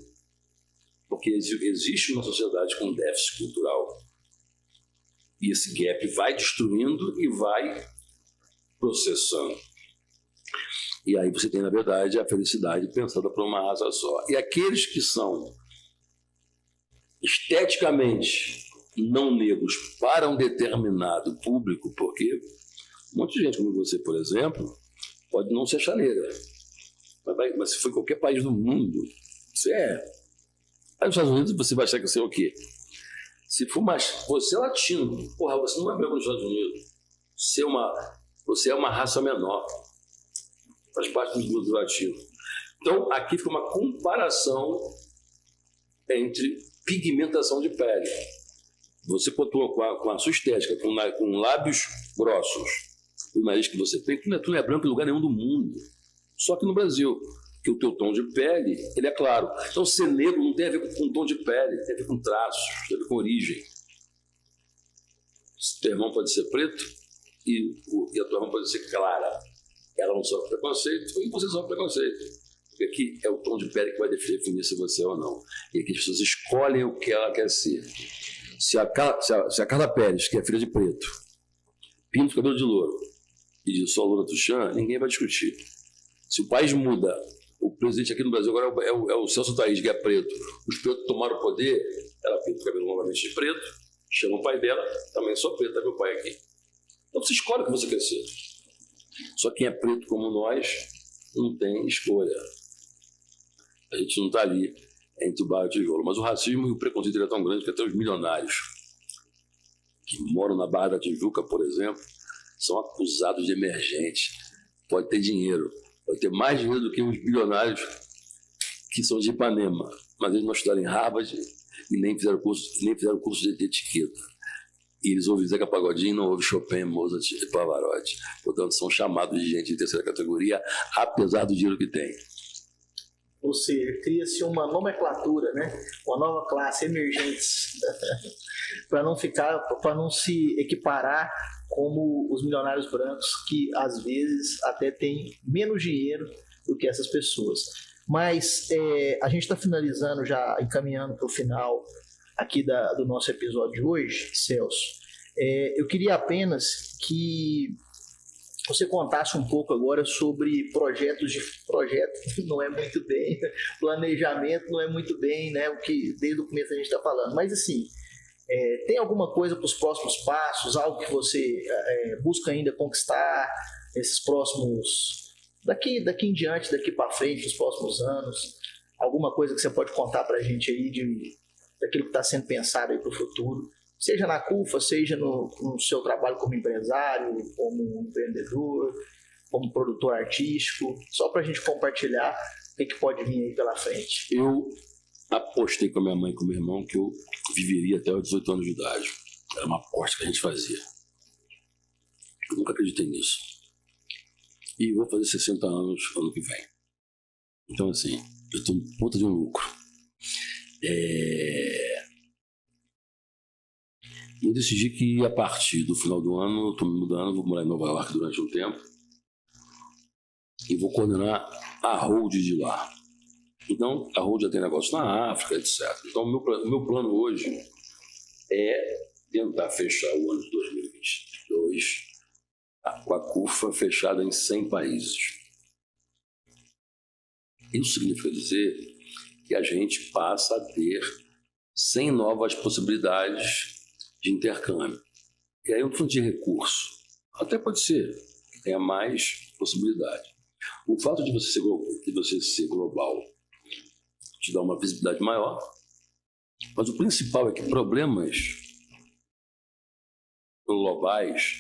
Porque existe uma sociedade com déficit cultural. E esse gap vai destruindo e vai processando. E aí você tem, na verdade, a felicidade pensada por uma raça só. E aqueles que são esteticamente não negros para um determinado público, porque um monte de gente como você, por exemplo, pode não se achar negra. Mas se for em qualquer país do mundo, você é. Aí nos Estados Unidos você vai achar que você é o quê? Se for mais, você é latino, porra, você não é branco nos Estados Unidos. Você é uma raça menor. Faz parte do mundo latino. Então, aqui fica uma comparação entre pigmentação de pele. Você pontua com a sua estética, com lábios grossos, o nariz que você tem, tu não é branco em lugar nenhum do mundo. Só que no Brasil, que o teu tom de pele, ele é claro. Então, ser negro não tem a ver com tom de pele, tem a ver com traços, tem a ver com origem. Teu irmão pode ser preto e a tua irmã pode ser clara. Ela não sofre preconceito e você sofre preconceito. Porque aqui é o tom de pele que vai definir se você é ou não. E aqui as pessoas escolhem o que ela quer ser. Se a Carla Pérez, que é filha de preto, pinta o cabelo de louro e diz só loura Tuchan, ninguém vai discutir. Se o país muda, o presidente aqui no Brasil agora é o Celso Taís, que é preto. Os pretos tomaram o poder, ela pinta o cabelo novamente de preto, chama o pai dela, também sou preto, tá meu pai aqui. Então você escolhe o que você quer ser. Só quem é preto como nós não tem escolha. A gente não está ali entre o barro e o tijolo. Mas o racismo e o preconceito é tão grande que até os milionários que moram na Barra da Tijuca, por exemplo, são acusados de emergente. Pode ter dinheiro, pode ter mais dinheiro do que os bilionários que são de Ipanema, mas eles não estudaram em Harvard e nem fizeram curso de etiqueta. E eles ouvem Zeca Pagodinho, não ouvem Chopin, Mozart e Pavarotti. Portanto, são chamados de gente de terceira categoria, apesar do dinheiro que tem. Ou seja, cria-se uma nomenclatura, né? Uma nova classe, emergentes, para não se equiparar como os milionários brancos, que às vezes até têm menos dinheiro do que essas pessoas. Mas a gente está finalizando, já encaminhando para o final aqui do nosso episódio de hoje, Celso. Eu queria apenas que você contasse um pouco agora sobre projeto não é muito bem, planejamento não é muito bem, né, o que desde o começo a gente está falando, mas assim, tem alguma coisa para os próximos passos, algo que você busca ainda conquistar nesses próximos, daqui em diante, daqui para frente, nos próximos anos, alguma coisa que você pode contar para a gente aí daquilo que está sendo pensado aí para o futuro, seja na CUFA, seja no seu trabalho como empresário, como empreendedor, como produtor artístico, só para a gente compartilhar o que pode vir aí pela frente. Eu apostei com a minha mãe e com o meu irmão que eu viveria até os 18 anos de idade. Era uma aposta que a gente fazia. Eu nunca acreditei nisso. E vou fazer 60 anos ano que vem. Então, assim, eu estou em ponta de um lucro. Eu decidi que a partir do final do ano eu estou me mudando, vou morar em Nova York durante um tempo e vou coordenar a hold de lá. Então, a hold já tem negócio na África, etc. Então, o meu plano hoje é tentar fechar o ano de 2022 com a CUFA fechada em 100 países. Isso significa dizer que a gente passa a ter 100 novas possibilidades de intercâmbio. E aí eu não estou falando de recurso. Até pode ser que tenha mais possibilidade. O fato de você ser global te dá uma visibilidade maior, mas o principal é que problemas globais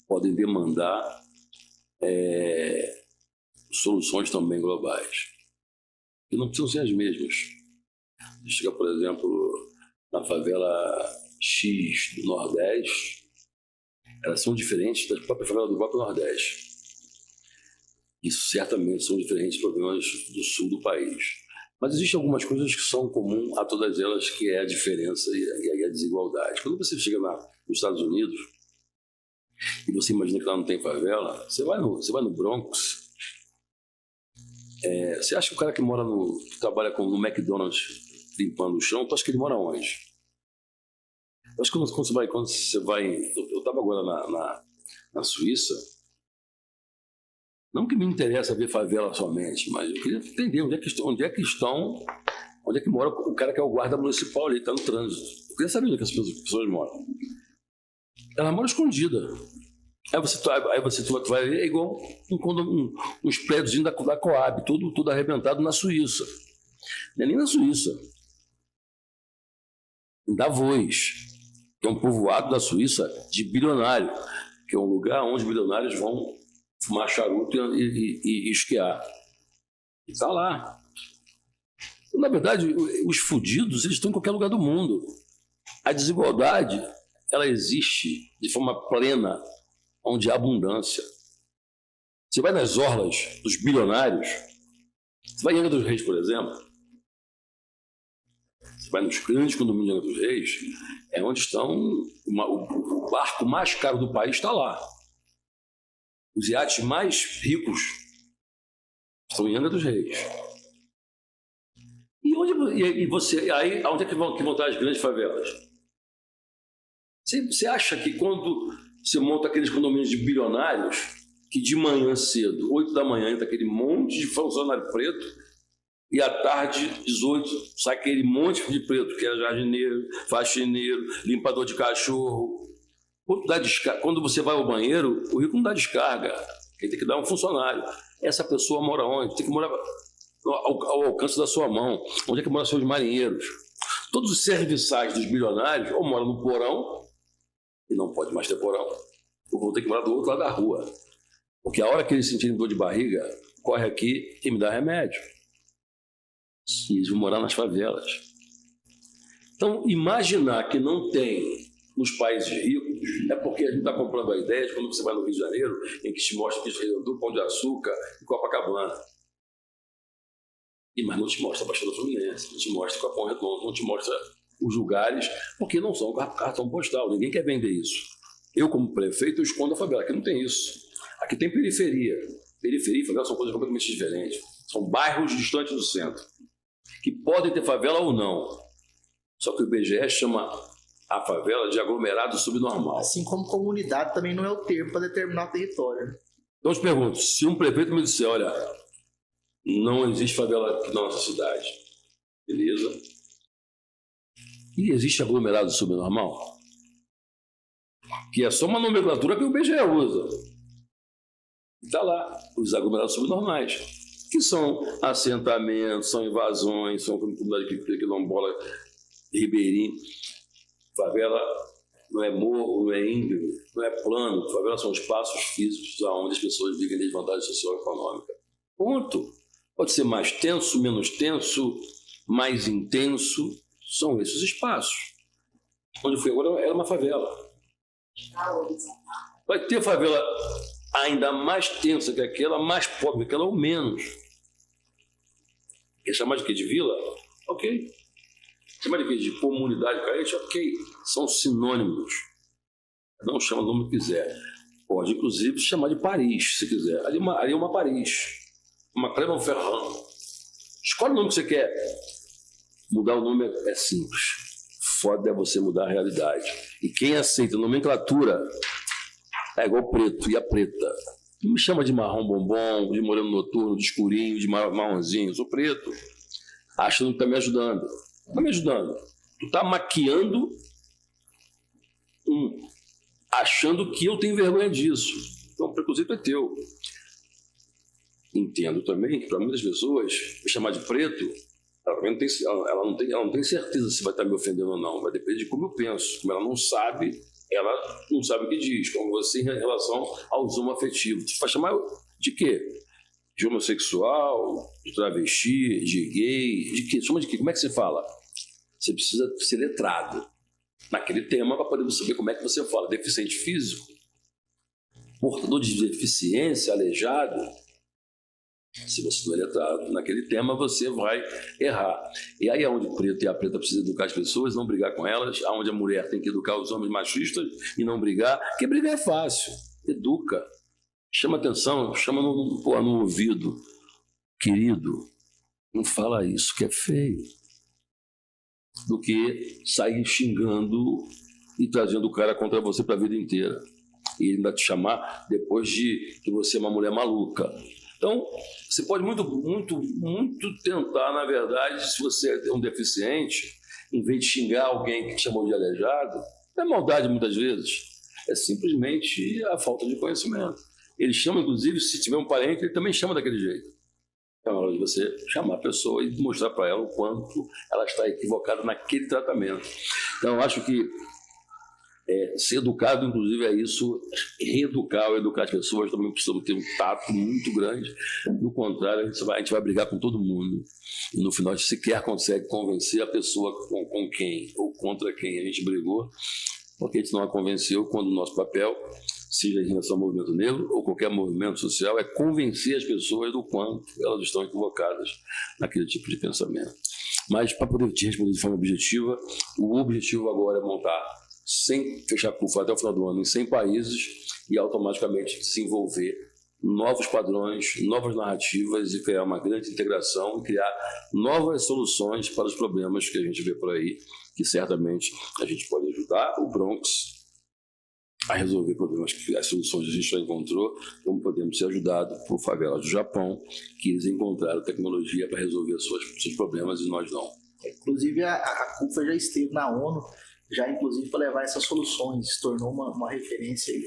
podem demandar soluções também globais, que não precisam ser as mesmas. Você chega, por exemplo, na favela X do Nordeste, elas são diferentes da própria favela do próprio Nordeste. Isso certamente são diferentes problemas do sul do país. Mas existem algumas coisas que são comuns a todas elas, que é a diferença e a desigualdade. Quando você chega nos Estados Unidos e você imagina que lá não tem favela, você vai no Bronx, você acha que o cara que trabalha no McDonald's limpando o chão, tu acha que ele mora onde? Eu acho que quando você vai... Eu estava agora na Suíça, não que me interessa ver favela somente, mas eu queria entender onde é que mora o cara que é o guarda municipal ali, está no trânsito. Eu queria saber onde é que as pessoas moram. Ela mora escondida. Aí você vai ver, é igual uns prédios da Coab, tudo arrebentado na Suíça. Não é nem na Suíça. Em Davos, que é um povoado da Suíça de bilionário, que é um lugar onde bilionários vão fumar charuto e esquiar. E está lá. Então, na verdade, os fudidos, eles estão em qualquer lugar do mundo. A desigualdade, ela existe de forma plena, onde há abundância. Você vai nas orlas dos bilionários, você vai em Angra dos Reis, por exemplo, você vai nos grandes condomínios de Angra dos Reis, é onde estão o barco mais caro do país está lá. Os iates mais ricos estão em Angra dos Reis. E onde é que vão estar as grandes favelas? Você acha que quando você monta aqueles condomínios de bilionários, que de manhã cedo, 8 da manhã, entra aquele monte de funcionário preto, e à tarde, 18, sai aquele monte de preto, que é jardineiro, faxineiro, limpador de cachorro. Quando você vai ao banheiro, o rico não dá descarga. Quem tem que dar é um funcionário. Essa pessoa mora onde? Tem que morar ao alcance da sua mão. Onde é que moram seus marinheiros? Todos os serviçais dos bilionários ou moram no porão, e não pode mais ter porão, ou vão ter que morar do outro lado da rua. Porque a hora que eles sentirem dor de barriga, corre aqui e me dá remédio. E eles vão morar nas favelas. Então, imaginar que não tem nos países ricos é porque a gente está comprando a ideia de quando você vai no Rio de Janeiro, em que te mostra Cristo Redentor, Pão de Açúcar e Copacabana. Mas não te mostra a Baixada Fluminense, não te mostra Capão Redondo, não te mostra os lugares, porque não são cartão postal. Ninguém quer vender isso. Eu, como prefeito, eu escondo a favela. Aqui não tem isso. Aqui tem periferia. Periferia e favela são coisas completamente diferentes. São bairros distantes do centro, que podem ter favela ou não. Só que o IBGE chama a favela de aglomerado subnormal. Assim como comunidade também não é o termo para determinar o território. Então eu te pergunto, se um prefeito me disser, olha, não existe favela aqui na nossa cidade, beleza? E existe aglomerado subnormal? Que é só uma nomenclatura que o IBGE usa. Está lá, os aglomerados subnormais, que são assentamentos, são invasões, são comunidade quilombola, ribeirinho. Favela não é morro, não é íngreme, não é plano. Favela são espaços físicos onde as pessoas vivem de desvantagem social e econômica. Ponto. Pode ser mais tenso, menos tenso, mais intenso. São esses espaços. Onde eu fui agora era uma favela. Vai ter favela ainda mais tensa que aquela, mais pobre que aquela ou menos. Quer chamar de quê? De vila? Ok. Chama de quê? De comunidade carente? Ok. São sinônimos. Não chama o nome que quiser. Pode, inclusive, chamar de Paris, se quiser. Ali é uma Paris. Uma Clermont-Ferrand. Escolhe o nome que você quer. Mudar o nome é simples. Foda é você mudar a realidade. E quem aceita a nomenclatura é igual preto e a preta. Não me chama de marrom bombom, de moreno noturno, de escurinho, de marronzinho. Eu sou preto. Achando que está me ajudando. Não está me ajudando. Tu está maquiando, achando que eu tenho vergonha disso. Então o preconceito é teu. entendo também que para muitas pessoas me chamar de preto, ela não tem certeza se vai estar me ofendendo ou não, vai depender de como eu penso. Como ela não sabe o que diz, como você em relação ao zoom afetivo. Você vai chamar de quê? De homossexual, de travesti, de gay, de quê? Chama de quê? Como é que você fala? Você precisa ser letrado naquele tema para poder saber como é que você fala. Deficiente físico, portador de deficiência, aleijado. Se você não é letrado naquele tema, você vai errar. E aí é onde o preto e a preta precisam educar as pessoas, não brigar com elas, aonde a mulher tem que educar os homens machistas e não brigar, porque brigar é fácil. Educa. Chama atenção, chama no ouvido. Querido, não fala isso que é feio. Do que sair xingando e trazendo o cara contra você para a vida inteira. E ele ainda te chamar depois de que você é uma mulher maluca. Então, você pode muito tentar, na verdade, se você é um deficiente, em vez de xingar alguém que te chamou de aleijado, não é maldade muitas vezes, é simplesmente a falta de conhecimento. Ele chama, inclusive, se tiver um parente, ele também chama daquele jeito. Então, é hora de você chamar a pessoa e mostrar para ela o quanto ela está equivocada naquele tratamento. Então, eu acho que ser educado, inclusive, é isso, reeducar ou educar as pessoas, também precisamos ter um tato muito grande. Do contrário, a gente vai brigar com todo mundo e no final a gente sequer consegue convencer a pessoa com quem ou contra quem a gente brigou, porque a gente não a convenceu quando o nosso papel, seja em relação ao movimento negro ou qualquer movimento social, é convencer as pessoas do quanto elas estão equivocadas naquele tipo de pensamento. Mas, para poder te responder de forma objetiva, o objetivo agora é montar, sem fechar a CUFA até o final do ano, em 100 países e automaticamente desenvolver novos padrões, novas narrativas e criar uma grande integração e criar novas soluções para os problemas que a gente vê por aí, que certamente a gente pode ajudar o Bronx a resolver problemas que as soluções a gente já encontrou, como podemos ser ajudados por favelas do Japão, que eles encontraram tecnologia para resolver seus problemas e nós não. Inclusive, a CUFA já esteve na ONU, já inclusive para levar essas soluções, se tornou uma referência aí,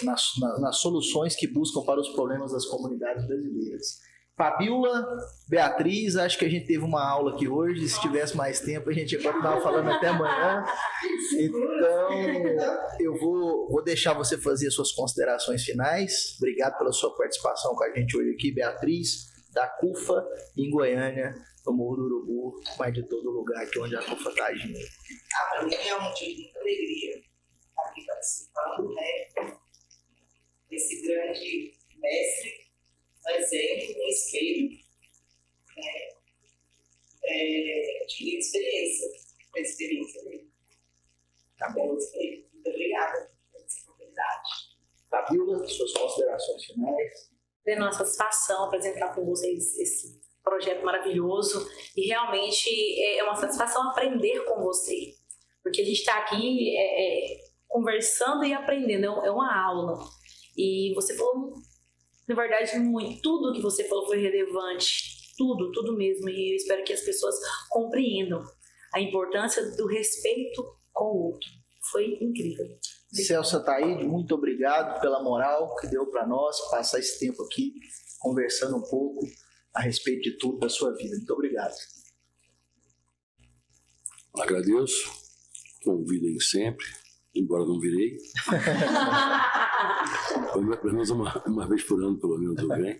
nas soluções que buscam para os problemas das comunidades brasileiras. Fabiola, Beatriz, acho que a gente teve uma aula aqui hoje, se tivesse mais tempo a gente ia continuar falando até amanhã, então eu vou deixar você fazer as suas considerações finais. Obrigado pela sua participação com a gente hoje aqui, Beatriz, da CUFA em Goiânia, no Morro do Urubu, mas de todo lugar aqui onde a CUFA está agindo. Para mim é um motivo de muita alegria estar aqui participando, né? Esse grande mestre, um exemplo, um espelho, né? De experiência dele. Tá bom, espelho. Muito obrigada por essa oportunidade. Fabiola, suas considerações finais. É uma satisfação apresentar com vocês esse projeto maravilhoso e realmente é uma satisfação aprender com você, porque a gente está aqui conversando e aprendendo, é uma aula. E você falou, na verdade, muito, tudo que você falou foi relevante, tudo mesmo, e eu espero que as pessoas compreendam a importância do respeito com o outro. Foi incrível. Celso Ataíde, muito obrigado pela moral que deu para nós passar esse tempo aqui conversando um pouco a respeito de tudo da sua vida. Muito obrigado. Agradeço, convidem sempre, embora não virei. Pelo menos uma vez por ano, pelo menos, eu venho.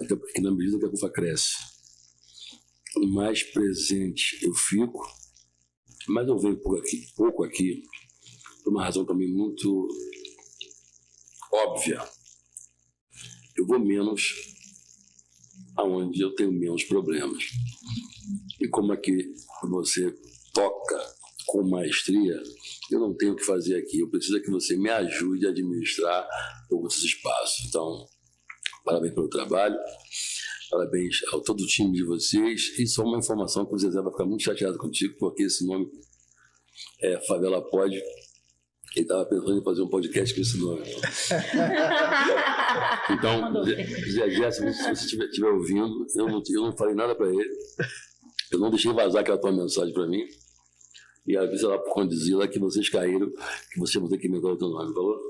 Até porque na medida que a CUFA cresce, mais presente eu fico, mas eu venho pouco aqui, por uma razão também muito óbvia. Eu vou menos aonde eu tenho menos problemas. E como aqui você toca com maestria, eu não tenho o que fazer aqui. Eu preciso que você me ajude a administrar todos esses espaços. Então, parabéns pelo trabalho, parabéns a todo o time de vocês. E só uma informação que o Zezé vai ficar muito chateado contigo, porque esse nome é Favela Pod. Ele estava pensando em fazer um podcast com esse nome. Então, Zezé, se você estiver ouvindo, eu não falei nada para ele. Eu não deixei vazar aquela tua mensagem para mim. E avisa lá pro Condizila que vocês caíram, que vocês vão ter que inventar outro nome, falou?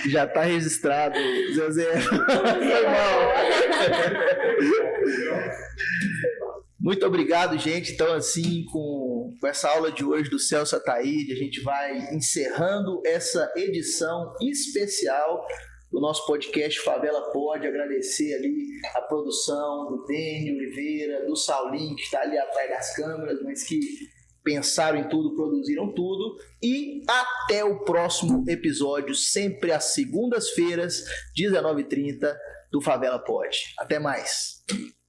Já tá registrado, Zezé. Foi mal. Muito obrigado, gente. Então, assim, com essa aula de hoje do Celso Ataíde, a gente vai encerrando essa edição especial do nosso podcast Favela Pode. Agradecer ali a produção do Dênio Oliveira, do Saulinho, que está ali atrás das câmeras, mas que pensaram em tudo, produziram tudo. E até o próximo episódio, sempre às segundas-feiras, 19h30, do Favela Pode. Até mais.